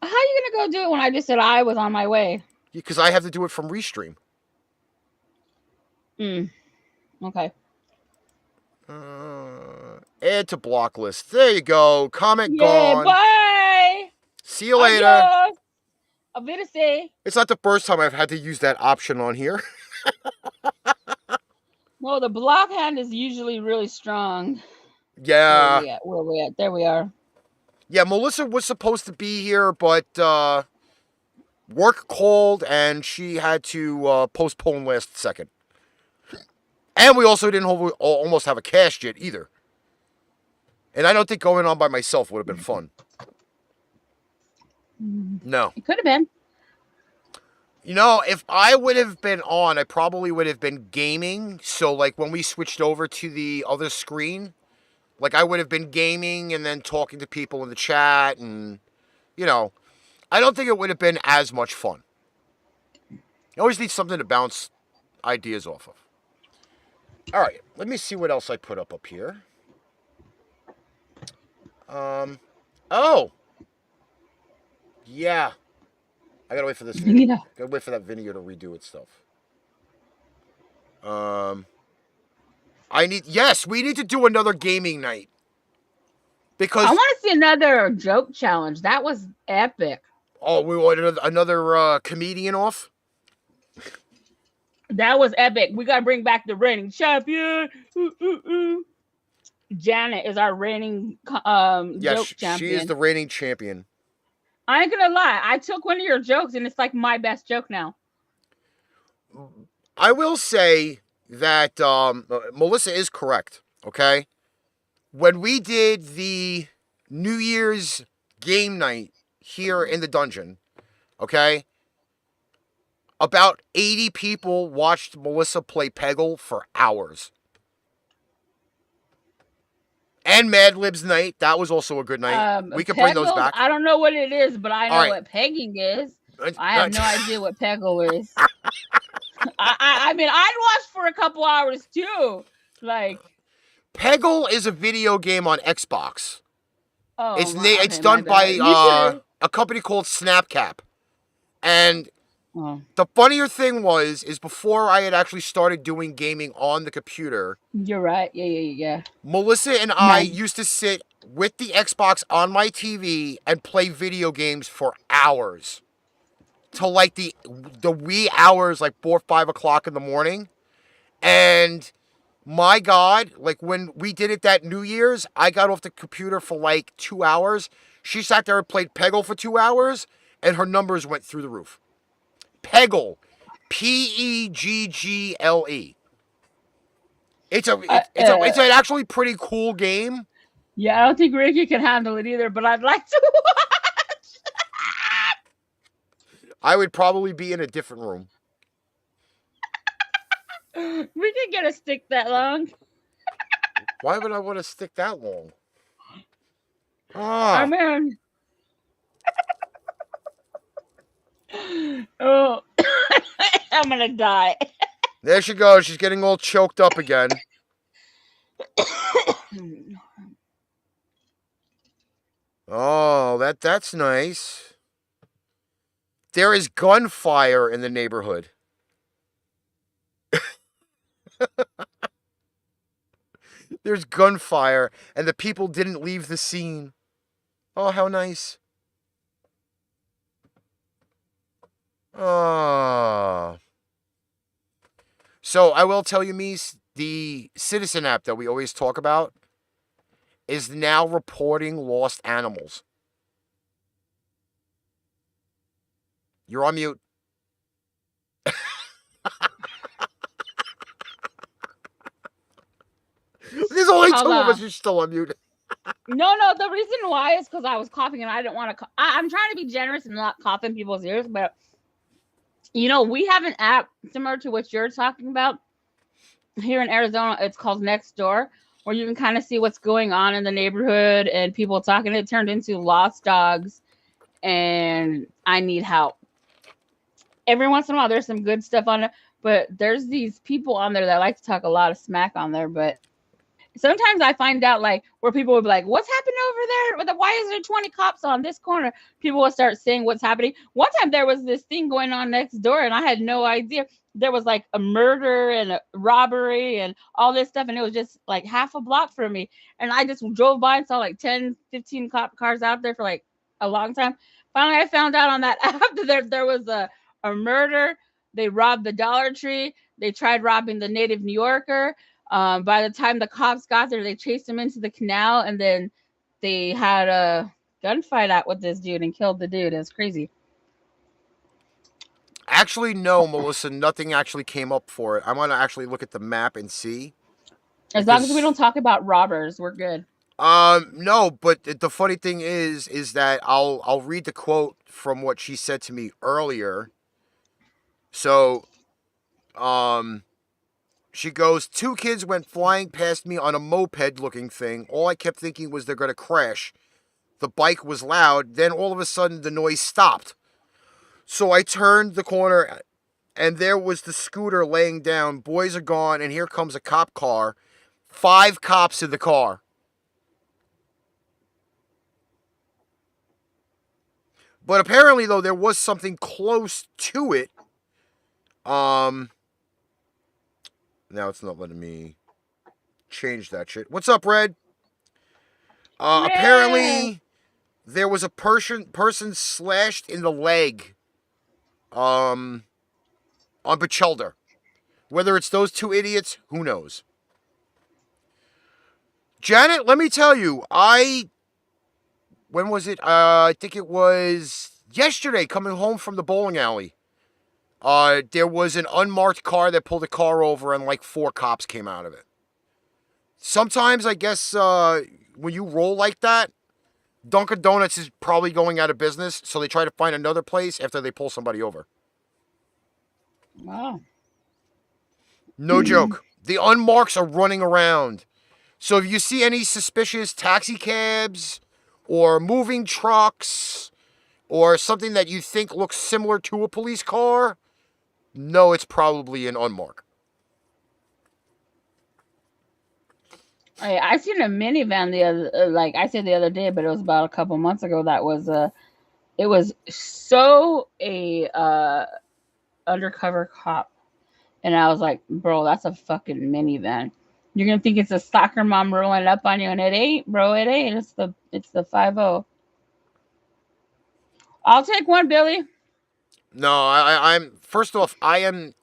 How are you gonna go do it when I just said I was on my way? Because I have to do it from Restream. Okay. Add to block list. There you go. Comment gone. Bye. See you later. Adios. Auf Wiedersehen. It's not the first time I've had to use that option on here. No, the block hand is usually really strong. Yeah. Where we at? There we are. Yeah, Melissa was supposed to be here, but work called and she had to postpone last second. And we also didn't almost have a cast yet either. And I don't think going on by myself would have been fun. No. It could have been. You know, if I would have been on, I probably would have been gaming. So, like, when we switched over to the other screen, like, I would have been gaming and then talking to people in the chat. And, you know, I don't think it would have been as much fun. You always need something to bounce ideas off of. All right, let me see what else I put up here. Oh. Yeah. I gotta wait for this video. Yeah. Gotta wait for that video to redo its stuff. Yes, we need to do another gaming night. Because I want to see another joke challenge. That was epic. Oh, we want another comedian off? That was epic. We gotta bring back the reigning champion. Ooh, ooh, ooh. Janet is our reigning joke champion. She is the reigning champion. I ain't gonna lie. I took one of your jokes and it's like my best joke now. I will say that Melissa is correct, okay? When we did the New Year's game night here in the dungeon, okay? About 80 people watched Melissa play Peggle for hours. And Mad Libs night, that was also a good night. We can bring those back. I don't know what it is, but I know what pegging is. I have no idea what Peggle is. I mean, I'd watch for a couple hours too. Like, Peggle is a video game on Xbox. Oh, it's done by a company called Snapcap. And the funnier thing is before I had actually started doing gaming on the computer. You're right. Yeah. Melissa and I used to sit with the Xbox on my TV and play video games for hours. Till like the wee hours, like 4 or 5 o'clock in the morning. And my God, like when we did it that New Year's, I got off the computer for like 2 hours. She sat there and played Peggle for 2 hours, and her numbers went through the roof. Peggle. Peggle. It's an actually pretty cool game. Yeah, I don't think Ricky can handle it either, but I'd like to watch. I would probably be in a different room. We can get a stick that long. Why would I want to stick that long? Oh, man. Oh, I'm gonna die. There she goes. She's getting all choked up again. Oh, that's nice. There is gunfire in the neighborhood. There's gunfire, and the people didn't leave the scene. Oh, how nice. Oh. So, I will tell you, Meice, the Citizen app that we always talk about is now reporting lost animals. You're on mute. There's only 2 of us. You're still on mute. No. The reason why is because I was coughing and I didn't want to. I'm trying to be generous and not cough in people's ears, but we have an app similar to what you're talking about here in Arizona. It's called Nextdoor, where you can kind of see what's going on in the neighborhood and people talking. It turned into Lost Dogs and I Need Help. Every once in a while, there's some good stuff on it, but there's these people on there that like to talk a lot of smack on there. But sometimes I find out like where people will be like, "What's happening over there? Why is there 20 cops on this corner?" People will start saying what's happening. One time there was this thing going on next door, and I had no idea. There was like a murder and a robbery and all this stuff, and it was just like half a block from me. And I just drove by and saw like 10, 15 cop cars out there for like a long time. Finally, I found out on that app that there was a murder. They robbed the Dollar Tree. They tried robbing the Native New Yorker. By the time the cops got there, they chased him into the canal, and then they had a gunfight out with this dude and killed the dude. It was crazy. Actually, no, Melissa, nothing actually came up for it. I want to actually look at the map and see. As long as we don't talk about robbers, we're good. No, but the funny thing is that I'll read the quote from what she said to me earlier. So, she goes, two kids went flying past me on a moped-looking thing. All I kept thinking was they're going to crash. The bike was loud. Then all of a sudden, the noise stopped. So I turned the corner, and there was the scooter laying down. Boys are gone, and here comes a cop car. 5 cops in the car. But apparently, though, there was something close to it. Now it's not letting me change that shit. What's up, Red? Apparently, there was a person slashed in the leg. On Bachelder. Whether it's those two idiots, who knows? Janet, let me tell you, when was it? I think it was yesterday, coming home from the bowling alley. There was an unmarked car that pulled a car over and like 4 cops came out of it. Sometimes, I guess, when you roll like that, Dunkin' Donuts is probably going out of business, so they try to find another place after they pull somebody over. Wow. No joke. The unmarks are running around. So if you see any suspicious taxi cabs or moving trucks or something that you think looks similar to a police car, no, it's probably an unmarked. I seen a minivan the other day, but it was about a couple months ago. That was it was so a undercover cop, and I was like, bro, that's a fucking minivan. You're gonna think it's a soccer mom rolling up on you, and it ain't, bro. It ain't. It's the 5-0. I'll take one, Billy. No, I'm first off, I am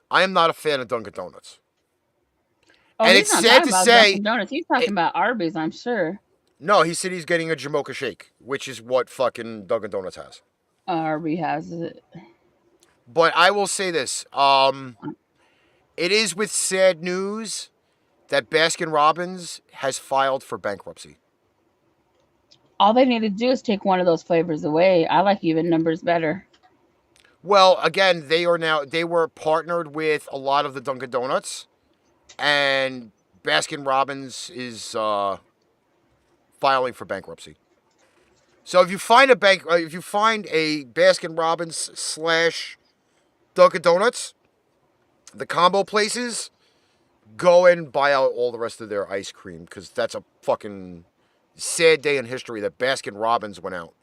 not a fan of Dunkin' Donuts. Oh, and he's it's not sad talking to about say. Dunkin' Donuts. He's talking about Arby's, I'm sure. No, he said he's getting a Jamocha shake, which is what fucking Dunkin' Donuts has. Arby's has it. But I will say this: it is with sad news that Baskin-Robbins has filed for bankruptcy. All they need to do is take one of those flavors away. I like even numbers better. Well, again, they were partnered with a lot of the Dunkin' Donuts, and Baskin-Robbins is filing for bankruptcy. So if you find a Baskin-Robbins / Dunkin' Donuts, the combo places, go and buy out all the rest of their ice cream, because that's a fucking sad day in history that Baskin-Robbins went out.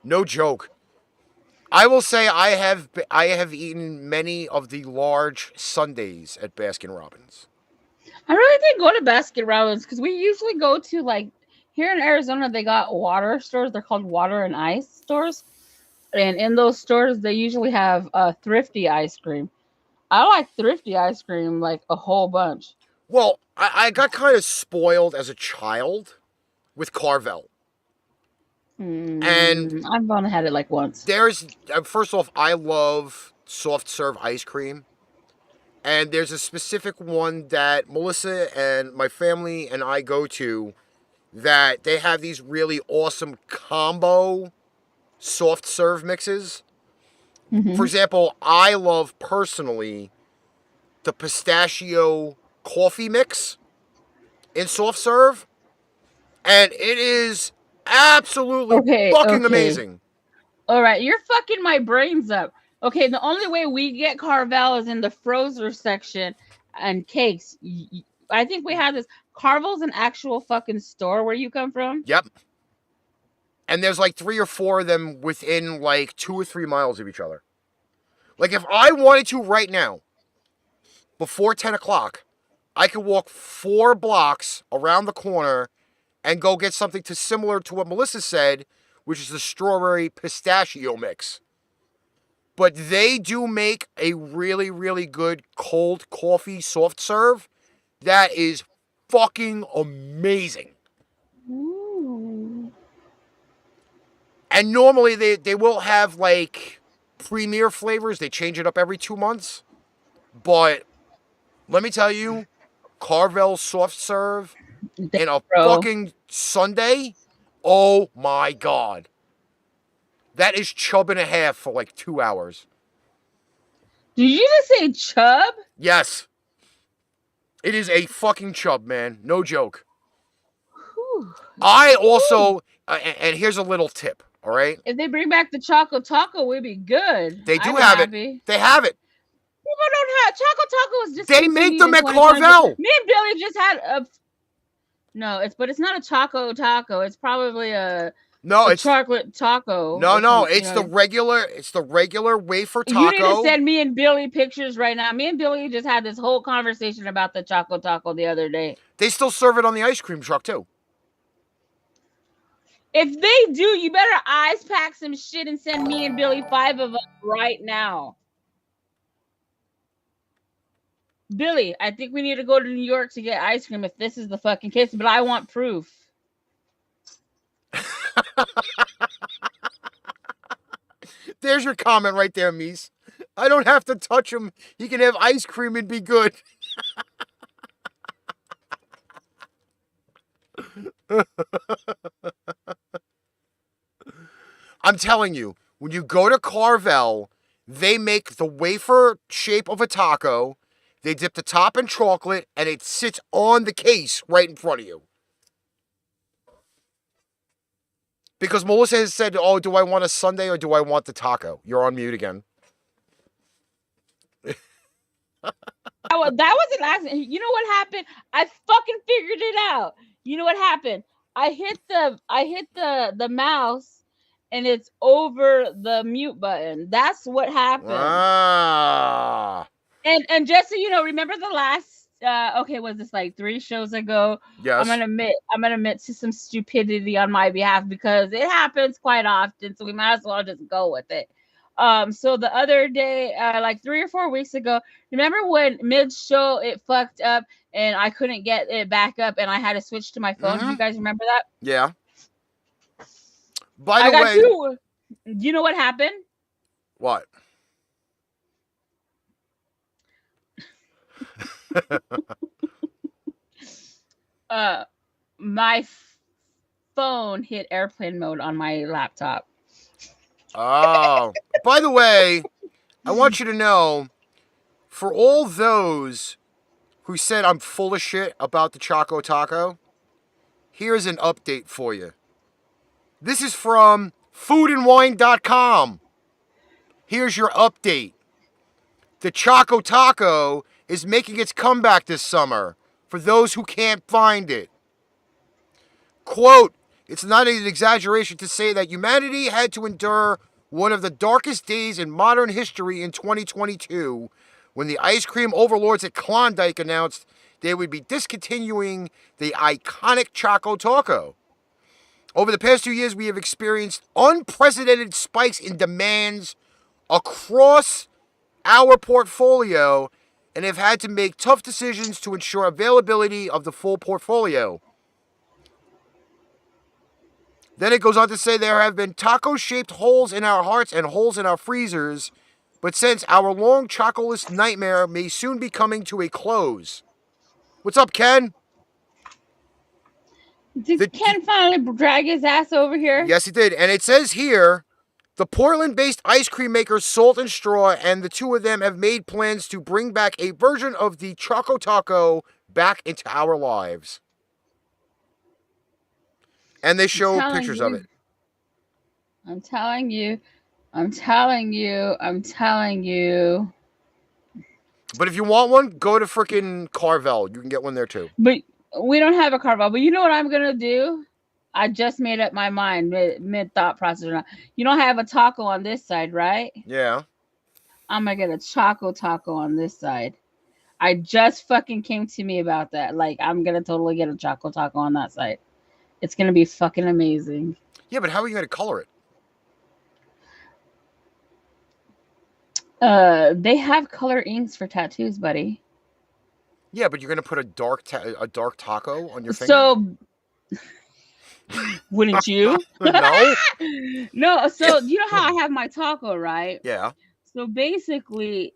No joke. I will say I have eaten many of the large sundaes at Baskin-Robbins. I really didn't go to Baskin-Robbins because we usually go to, like, here in Arizona, they got water stores. They're called water and ice stores. And in those stores, they usually have thrifty ice cream. I like thrifty ice cream like a whole bunch. Well, I got kind of spoiled as a child with Carvel. And I've only had it like once. There's, first off, I love soft serve ice cream. And there's a specific one that Melissa and my family and I go to that they have these really awesome combo soft serve mixes. Mm-hmm. For example, I love personally the pistachio coffee mix in soft serve. And it is absolutely fucking amazing. All right, you're fucking my brains up. Okay, the only way we get Carvel is in the frozen section and cakes. I think we have this. Carvel's an actual fucking store where you come from? Yep. And there's like 3 or 4 of them within like 2 or 3 miles of each other. Like if I wanted to right now, before 10 o'clock, I could walk 4 blocks around the corner and go get something similar to what Melissa said, which is the strawberry pistachio mix. But they do make a really, really good cold coffee soft serve that is fucking amazing. Ooh. And normally they will have like premier flavors. They change it up every 2 months. But let me tell you, Carvel soft serve in a Bro. fucking sundae. Oh my God. That is chub and a half for like 2 hours. Did you just say chub? Yes. It is a fucking chub, man. No joke. Whew. I also, and here's a little tip, all right? If they bring back the Choco Taco, we'd be good. They do I'd be have happy. it. They have it. People don't have Choco Taco. Is just They make them at Carvel. Me and Billy just had a. No, but it's not a Choco Taco. It's probably a it's chocolate taco. No, it's the regular. It's the regular wafer taco. You need to send me and Billy pictures right now. Me and Billy just had this whole conversation about the Choco Taco the other day. They still serve it on the ice cream truck too. If they do, you better ice pack some shit and send me and Billy 5 of us right now. Billy, I think we need to go to New York to get ice cream if this is the fucking case, but I want proof. There's your comment right there, Meice. I don't have to touch him. He can have ice cream and be good. I'm telling you, when you go to Carvel, they make the wafer shape of a taco. They dip the top in chocolate, and it sits on the case right in front of you. Because Melissa has said, oh, do I want a sundae or do I want the taco? You're on mute again. That was an accident. You know what happened? I fucking figured it out. You know what happened? I hit the mouse and it's over the mute button. That's what happened. Ah. And just so you know, remember the last was this like 3 shows ago? Yes. I'm gonna admit to some stupidity on my behalf because it happens quite often, so we might as well just go with it. So the other day, like 3 or 4 weeks ago, remember when mid-show it fucked up and I couldn't get it back up and I had to switch to my phone? Do you guys remember that? Yeah. By the way, you know what happened? What? My phone hit airplane mode on my laptop. Oh, by the way, I want you to know, for all those who said I'm full of shit about the Choco Taco, here's an update for you. This is from foodandwine.com. Here's your update. The Choco Taco is making its comeback this summer for those who can't find it. Quote, it's not an exaggeration to say that humanity had to endure one of the darkest days in modern history in 2022 when the ice cream overlords at Klondike announced they would be discontinuing the iconic Choco Taco. Over the past 2 years, we have experienced unprecedented spikes in demands across our portfolio and have had to make tough decisions to ensure availability of the full portfolio. Then it goes on to say there have been taco-shaped holes in our hearts and holes in our freezers, but since our long chocolate nightmare may soon be coming to a close. What's up, Ken? Did Ken finally drag his ass over here? Yes, he did. And it says here, the Portland-based ice cream maker Salt and Straw and the two of them have made plans to bring back a version of the Choco Taco back into our lives. And they show pictures of it. I'm telling you. But if you want one, go to frickin' Carvel. You can get one there too. But we don't have a Carvel. But you know what I'm going to do? I just made up my mind mid-thought process. You don't have a taco on this side, right? Yeah. I'm going to get a Choco Taco on this side. I just fucking came to me about that. Like, I'm going to totally get a Choco Taco on that side. It's going to be fucking amazing. Yeah, but how are you going to color it? They have color inks for tattoos, buddy. Yeah, but you're going to put a dark taco on your finger? So, wouldn't you? No. No, so you know how I have my taco, right? Yeah. So basically,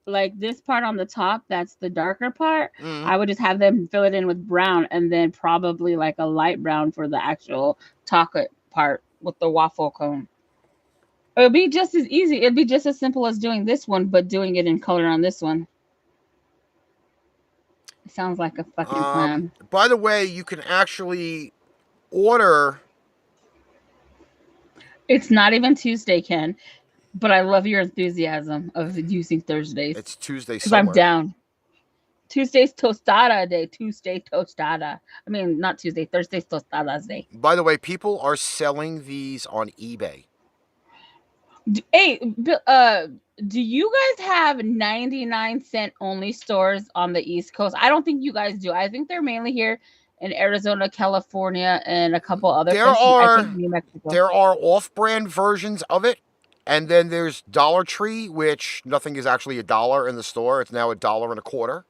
like this part on the top, that's the darker part. Mm. I would just have them fill it in with brown, and then probably like a light brown for the actual chocolate part with the waffle cone. It would be just as easy. It'd be just as simple as doing this one, but doing it in color on this one. It sounds like a fucking plan. By the way, you can actually order. It's not even Tuesday, Ken, but I love your enthusiasm of using Thursdays. It's Tuesday because somewhere. I'm down. Tuesday's tostada day. Tuesday tostada. I mean, not Tuesday. Thursday's tostadas day. By the way, people are selling these on eBay. Hey, do you guys have 99-cent only stores on the East Coast? I don't think you guys do. I think they're mainly here in Arizona, California, and a couple other places. I think New Mexico. There are off-brand versions of it, and then there's Dollar Tree, which nothing is actually $1 in the store. It's now $1.25.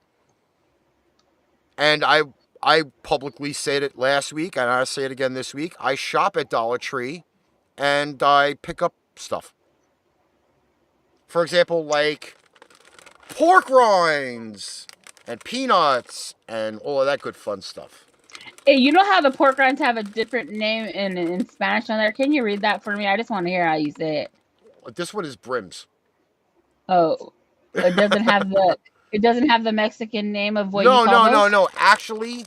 And I publicly said it last week, and I say it again this week. I shop at Dollar Tree, and I pick up stuff. For example, like pork rinds and peanuts and all of that good fun stuff. Hey, you know how the pork rinds have a different name in Spanish on there? Can you read that for me? I just want to hear how you say it. This one is brims. Oh, it doesn't have the Mexican name of what you call those? No. Actually,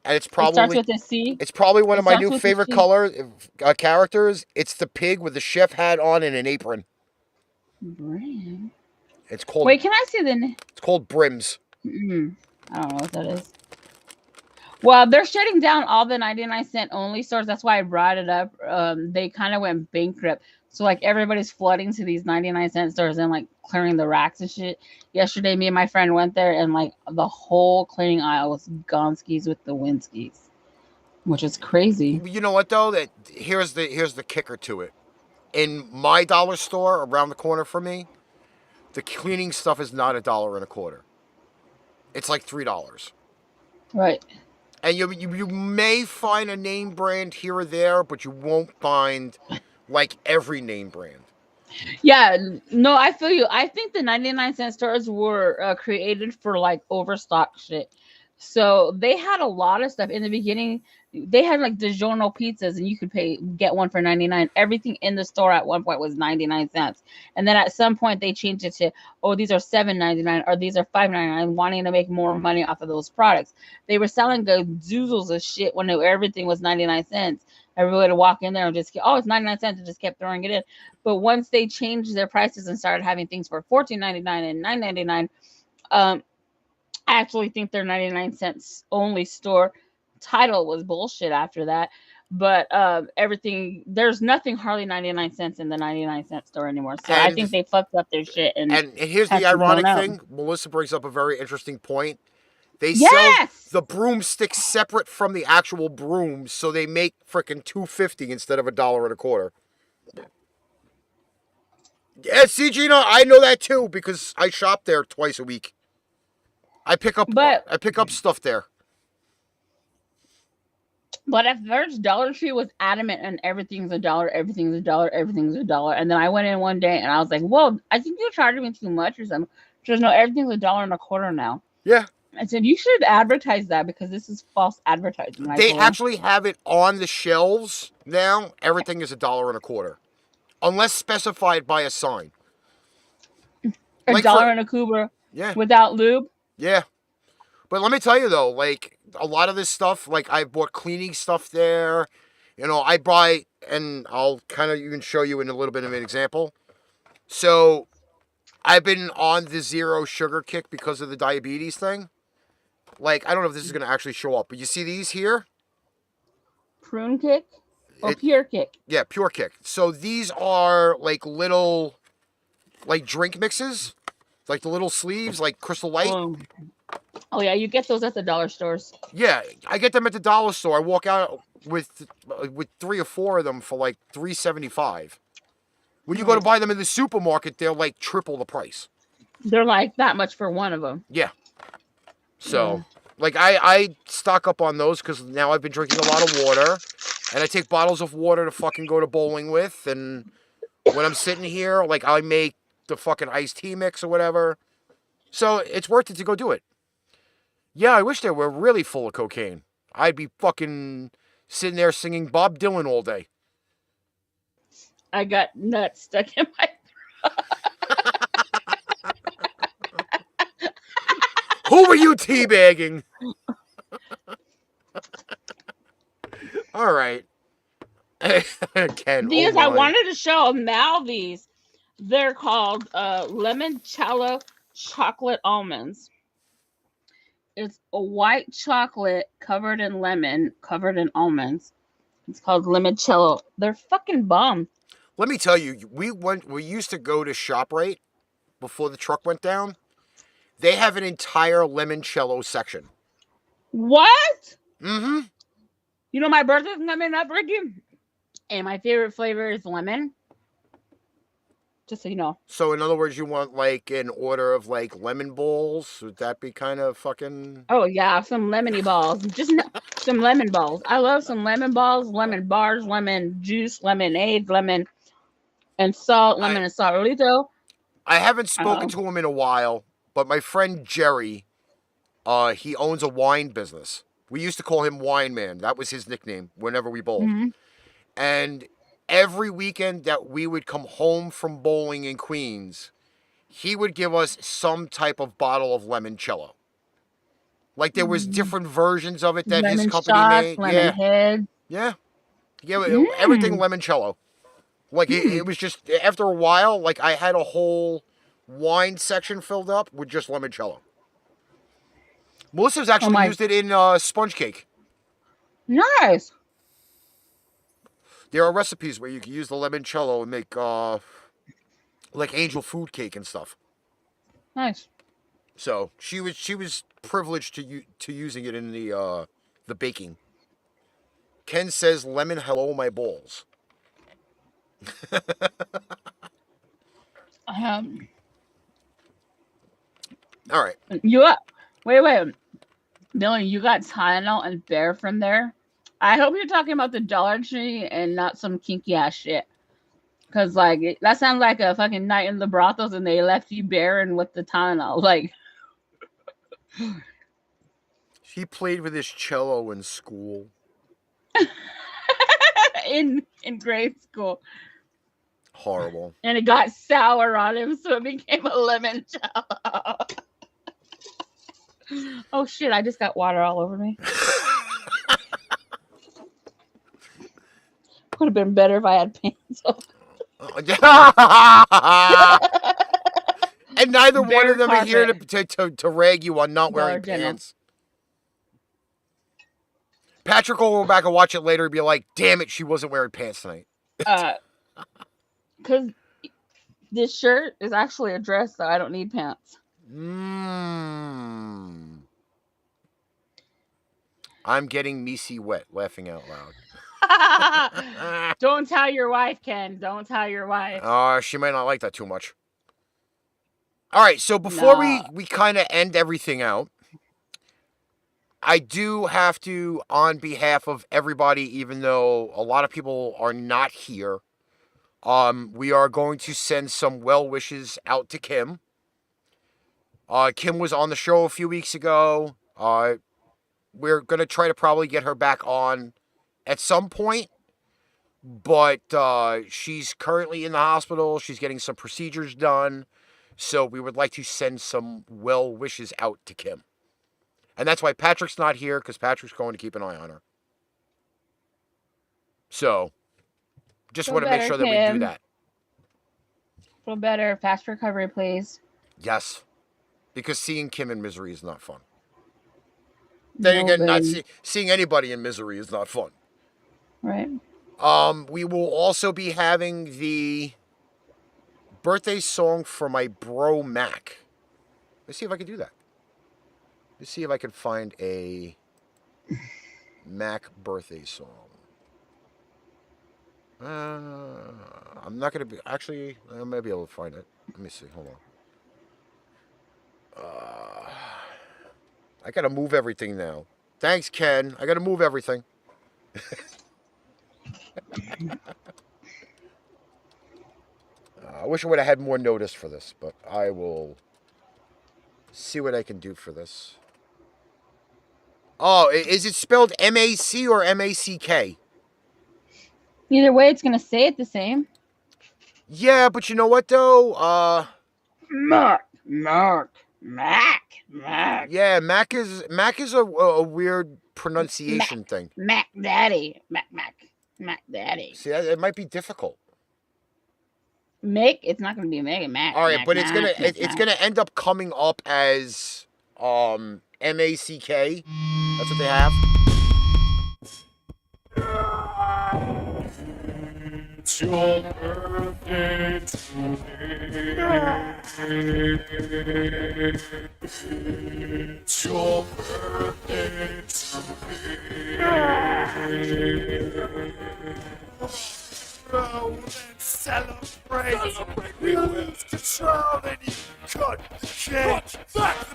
and it's probably It starts with a C. It's probably one of my new favorite characters. It's the pig with the chef hat on and an apron. Brim. It's called. Wait, can I see the name? It's called brims. I don't know what that is. Well, they're shutting down all the 99-cent only stores. That's why I brought it up. They kind of went bankrupt. So, like, everybody's flooding to these 99-cent stores and, like, clearing the racks and shit. Yesterday, me and my friend went there, and, like, the whole clearing aisle was Gonskis with the Winskis, which is crazy. You know what, though? Here's the kicker to it. In my dollar store around the corner from me, the cleaning stuff is not $1.25. It's like $3. Right. And you may find a name brand here or there, but you won't find like every name brand. Yeah, no, I feel you. I think the 99-cent stores were created for like overstock shit. So they had a lot of stuff in the beginning. They had like DiGiorno pizzas, and you could get one for 99. Everything in the store at one point was 99 cents, and then at some point they changed it to, oh, these are $7.99 or these are $5.99, wanting to make more money off of those products. They were selling zoozles of shit when everything was 99 cents. Everybody would walk in there and just, oh, it's 99 cents, and just kept throwing it in. But once they changed their prices and started having things for $14.99 and $9.99, I actually think their 99 cents only store title was bullshit after that. But everything, there's nothing hardly 99 cents in the 99-cent store anymore. So I think they fucked up their shit. And here's the ironic thing. Melissa brings up a very interesting point. They sell the broomstick separate from the actual brooms, so they make frickin' $2.50 instead of $1.25. Yeah, see, Gina, I know that too because I shop there twice a week. I pick up stuff there. But at first, Dollar Tree was adamant and everything's $1, everything's $1, everything's $1. And then I went in one day and I was like, "Whoa, I think you're charging me too much or something." She goes, "No, everything's $1.25 now." Yeah. I said, "You should advertise that because this is false advertising." They actually have it on the shelves now. Everything is $1.25, unless specified by a sign. $1.25. Yeah. Without lube. Yeah. But let me tell you though, like a lot of this stuff, like I bought cleaning stuff there. You know, I buy, and I'll kind of even show you in a little bit of an example. So I've been on the zero sugar kick because of the diabetes thing. Like, I don't know if this is going to actually show up, but you see these here? Prune kick or pure kick? Yeah, pure kick. So these are like little, like drink mixes, like the little sleeves, like Crystal Light. Oh yeah, you get those at the dollar stores. Yeah, I get them at the dollar store. I walk out with 3 or 4 of them for like $3.75. When you go to buy them in the supermarket, they're like triple the price. They're like that much for one of them. Yeah. So, like, I stock up on those because now I've been drinking a lot of water. And I take bottles of water to fucking go to bowling with. And when I'm sitting here, like, I make the fucking iced tea mix or whatever. So it's worth it to go do it. Yeah, I wish they were really full of cocaine. I'd be fucking sitting there singing Bob Dylan all day. I got nuts stuck in my. Who were you teabagging? All right. Ken, These oh I my. wanted to show now. These they're called limoncello chocolate almonds. It's a white chocolate covered in lemon, covered in almonds. It's called limoncello. They're fucking bomb. Let me tell you, we used to go to ShopRite before the truck went down. They have an entire limoncello section. What? Mm-hmm. You know my birthday's coming up, Ricky, and my favorite flavor is lemon. Just so you know. So in other words, you want like an order of like lemon balls? Would that be kind of fucking? Oh yeah, some lemony balls. Some lemon balls. I love some lemon balls, lemon bars, lemon juice, lemonade, lemon and salt, lemon and saltito. I haven't spoken to him in a while, but my friend Jerry, he owns a wine business. We used to call him Wine Man. That was his nickname whenever we bowled. Mm-hmm. And every weekend that we would come home from bowling in Queens, he would give us some type of bottle of limoncello. Like there was different versions of it that lemon his company shots, made. Lemon head. Yeah. Everything limoncello. Like it was just after a while, like I had a whole wine section filled up with just limoncello. Melissa's actually used it in sponge cake. Nice. There are recipes where you can use the limoncello and make like angel food cake and stuff. Nice. So she was privileged to using it in the baking. Ken says, "Lemon, hello my balls." All right. Wait. Billy, you got Tylenol and Bear from there? I hope you're talking about the Dollar Tree and not some kinky ass shit. Because, like, that sounds like a fucking night in the brothels and they left you barren with the Tylenol. Like, he played with his cello in school. in grade school. Horrible. And it got sour on him, so it became a lemon cello. Oh shit, I just got water all over me. Would have been better if I had pants on. And neither one of them are here to rag you on not wearing pants. Patrick will go back and watch it later and be like, damn it, she wasn't wearing pants tonight. Because this shirt is actually a dress, so I don't need pants. I'm getting Meice wet, laughing out loud. Don't tell your wife, Ken. Don't tell your wife. She might not like that too much. All right, so before we kind of end everything out, I do have to, on behalf of everybody, even though a lot of people are not here, we are going to send some well wishes out to Kim. Kim was on the show a few weeks ago. We're going to try to probably get her back on at some point, but she's currently in the hospital. She's getting some procedures done, so we would like to send some well wishes out to Kim. And that's why Patrick's not here, because Patrick's going to keep an eye on her. So, just want to make sure that we do that. Feel better. Fast recovery, please. Yes. Because seeing Kim in misery is not fun. Then again, not seeing anybody in misery is not fun. Right. We will also be having the birthday song for my bro Mac. Let's see if I can do that. Let's see if I can find a Mac birthday song. I'm not going to be... Actually, I might be able to find it. Let me see. Hold on. I got to move everything now. Thanks, Ken. I got to move everything. I wish I would have had more notice for this, but I will See what I can do for this. Oh, is it spelled M-A-C or M-A-C-K? Either way, it's gonna say it the same. Yeah, but you know what though? Mac. Yeah, Mac is a weird pronunciation thing. Mac Daddy. Mac Daddy. See, it might be difficult. Mick, it's not gonna be Megan Mac. All right, Mac, but Mac, it's gonna end up coming up as M-A-C-K. That's what they have. It's your birthday today. It's your birthday today. Oh, let's celebrate. We lose control and you cut the cake.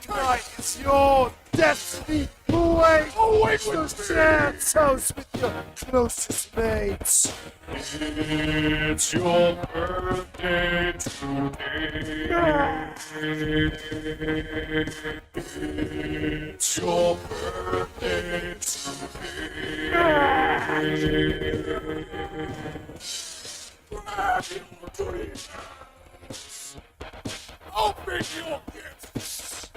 Tonight is your destiny. Always so sad. Toast with your closest mates. It's your birthday today. It's your birthday today. Grab your dreams. Open your gifts.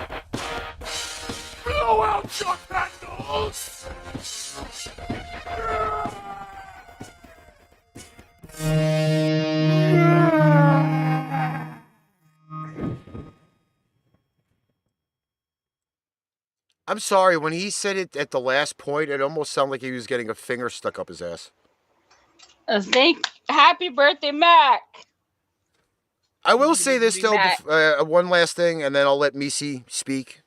Blow out your candles. I'm sorry, when he said it at the last point, it almost sounded like he was getting a finger stuck up his ass. Happy birthday, Mac. I will say this though, one last thing, and then I'll let Meice speak.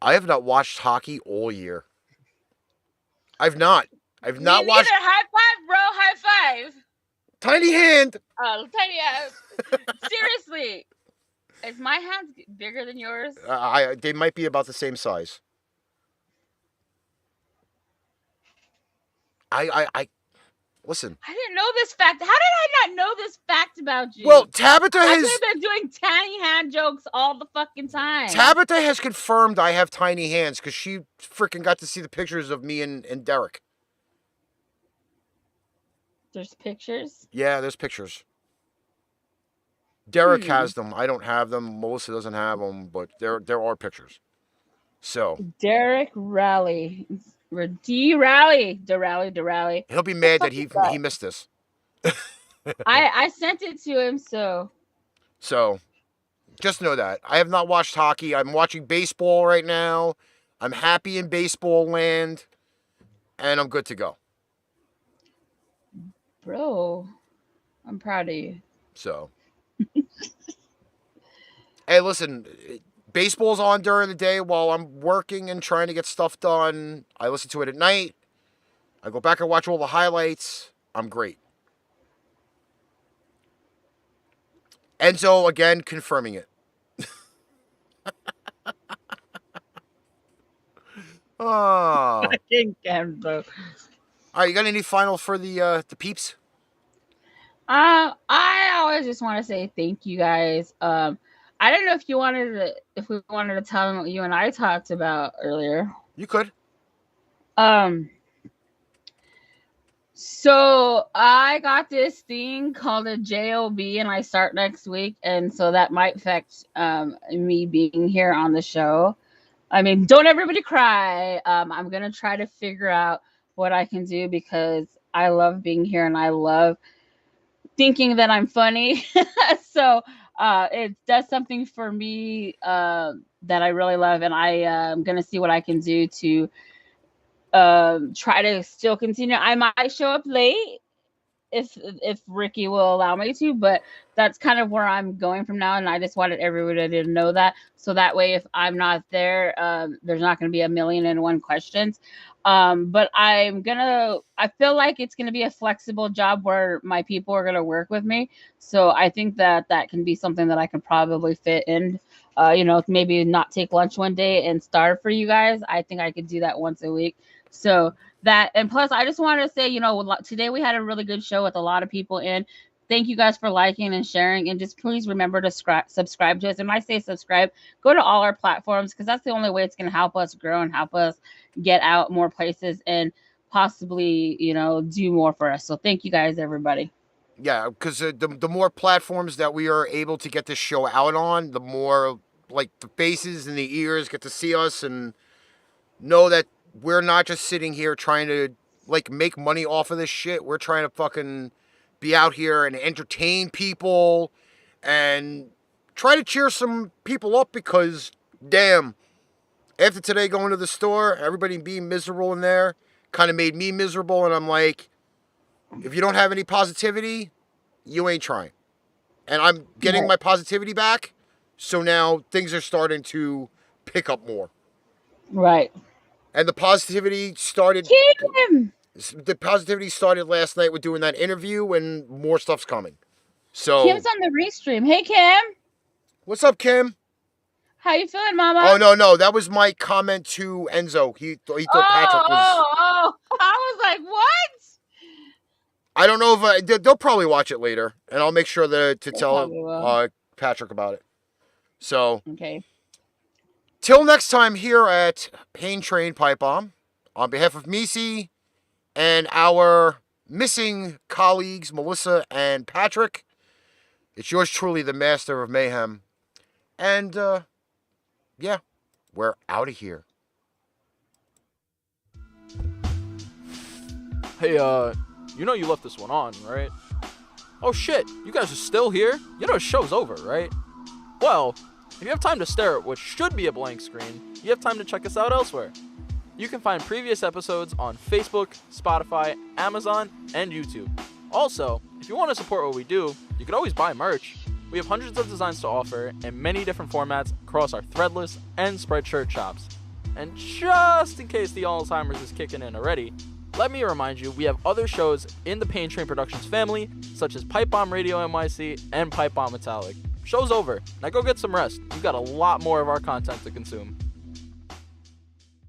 I have not watched hockey all year. I've not watched. High five, bro. High five. Tiny hand. Oh, tiny hand. Seriously. Is my hands bigger than yours? They might be about the same size. Listen. I didn't know this fact. How did I not know this fact about you? Well, Tabitha has. I've been doing tiny hand jokes all the fucking time. Tabitha has confirmed I have tiny hands because she freaking got to see the pictures of me and Derek. There's pictures? Yeah, there's pictures. Derek has them. I don't have them. Melissa doesn't have them, but there are pictures. So Derek Rally. D-Rally. D-Rally. He'll be mad that he missed this. I sent it to him, so just know that. I have not watched hockey. I'm watching baseball right now. I'm happy in baseball land. And I'm good to go. Bro, I'm proud of you. So hey, listen, baseball's on during the day while I'm working and trying to get stuff done. I listen to it at night. I go back and watch all the highlights. I'm great. Enzo, again, confirming it. Oh. Fucking Enzo. All right, you got any final for the peeps? I always just want to say thank you guys. I don't know if we wanted to tell them what you and I talked about earlier. You could. So I got this thing called a JOB and I start next week, and so that might affect me being here on the show. I mean, don't everybody cry. I'm gonna try to figure out what I can do because I love being here and I love thinking that I'm funny. So it does something for me that I really love, and I am gonna see what I can do to try to still continue. I might show up late if Ricky will allow me to, but that's kind of where I'm going from now, and I just wanted everybody to know that, so that way if I'm not there, there's not going to be 1,000,001 questions. But I feel like it's going to be a flexible job where my people are going to work with me, so I think that can be something that I can probably fit in. Maybe not take lunch one day and starve for you guys. I think I could do that once a week. So that, and plus I just want to say, today we had a really good show with a lot of people in. Thank you guys for liking and sharing. And just please remember to subscribe to us. And when I say subscribe, go to all our platforms because that's the only way it's going to help us grow and help us get out more places and possibly, do more for us. So thank you guys, everybody. Yeah, because the more platforms that we are able to get this show out on, the more like the faces and the ears get to see us and know that we're not just sitting here trying to like make money off of this shit. We're trying to fucking be out here and entertain people and try to cheer some people up because, damn, after today going to the store, everybody being miserable in there kind of made me miserable. And I'm like, if you don't have any positivity, you ain't trying. And I'm getting my positivity back. So now things are starting to pick up more. Right. And the positivity started... Kim! The positivity started last night with doing that interview, and more stuff's coming. So Kim's on the restream. Hey, Kim. What's up, Kim? How you feeling, Mama? Oh, no. That was my comment to Enzo. He thought Patrick was... Oh. I was like, what? I don't know if... they'll probably watch it later, and I'll make sure to tell Patrick about it. So... Okay. Till next time here at Pain Train Pipebomb, on behalf of Meice and our missing colleagues, Melissa and Patrick, it's yours truly, the Master of Mayhem. And, yeah, we're out of here. Hey, you left this one on, right? Oh shit, you guys are still here? You know the show's over, right? Well, if you have time to stare at what should be a blank screen, you have time to check us out elsewhere. You can find previous episodes on Facebook, Spotify, Amazon, and YouTube. Also, if you want to support what we do, you can always buy merch. We have hundreds of designs to offer in many different formats across our Threadless and Spreadshirt shops. And just in case the Alzheimer's is kicking in already, let me remind you, we have other shows in the Pain Train Productions family, such as Pipe Bomb Radio NYC and Pipe Bomb Metallic. Show's over. Now go get some rest. We've got a lot more of our content to consume.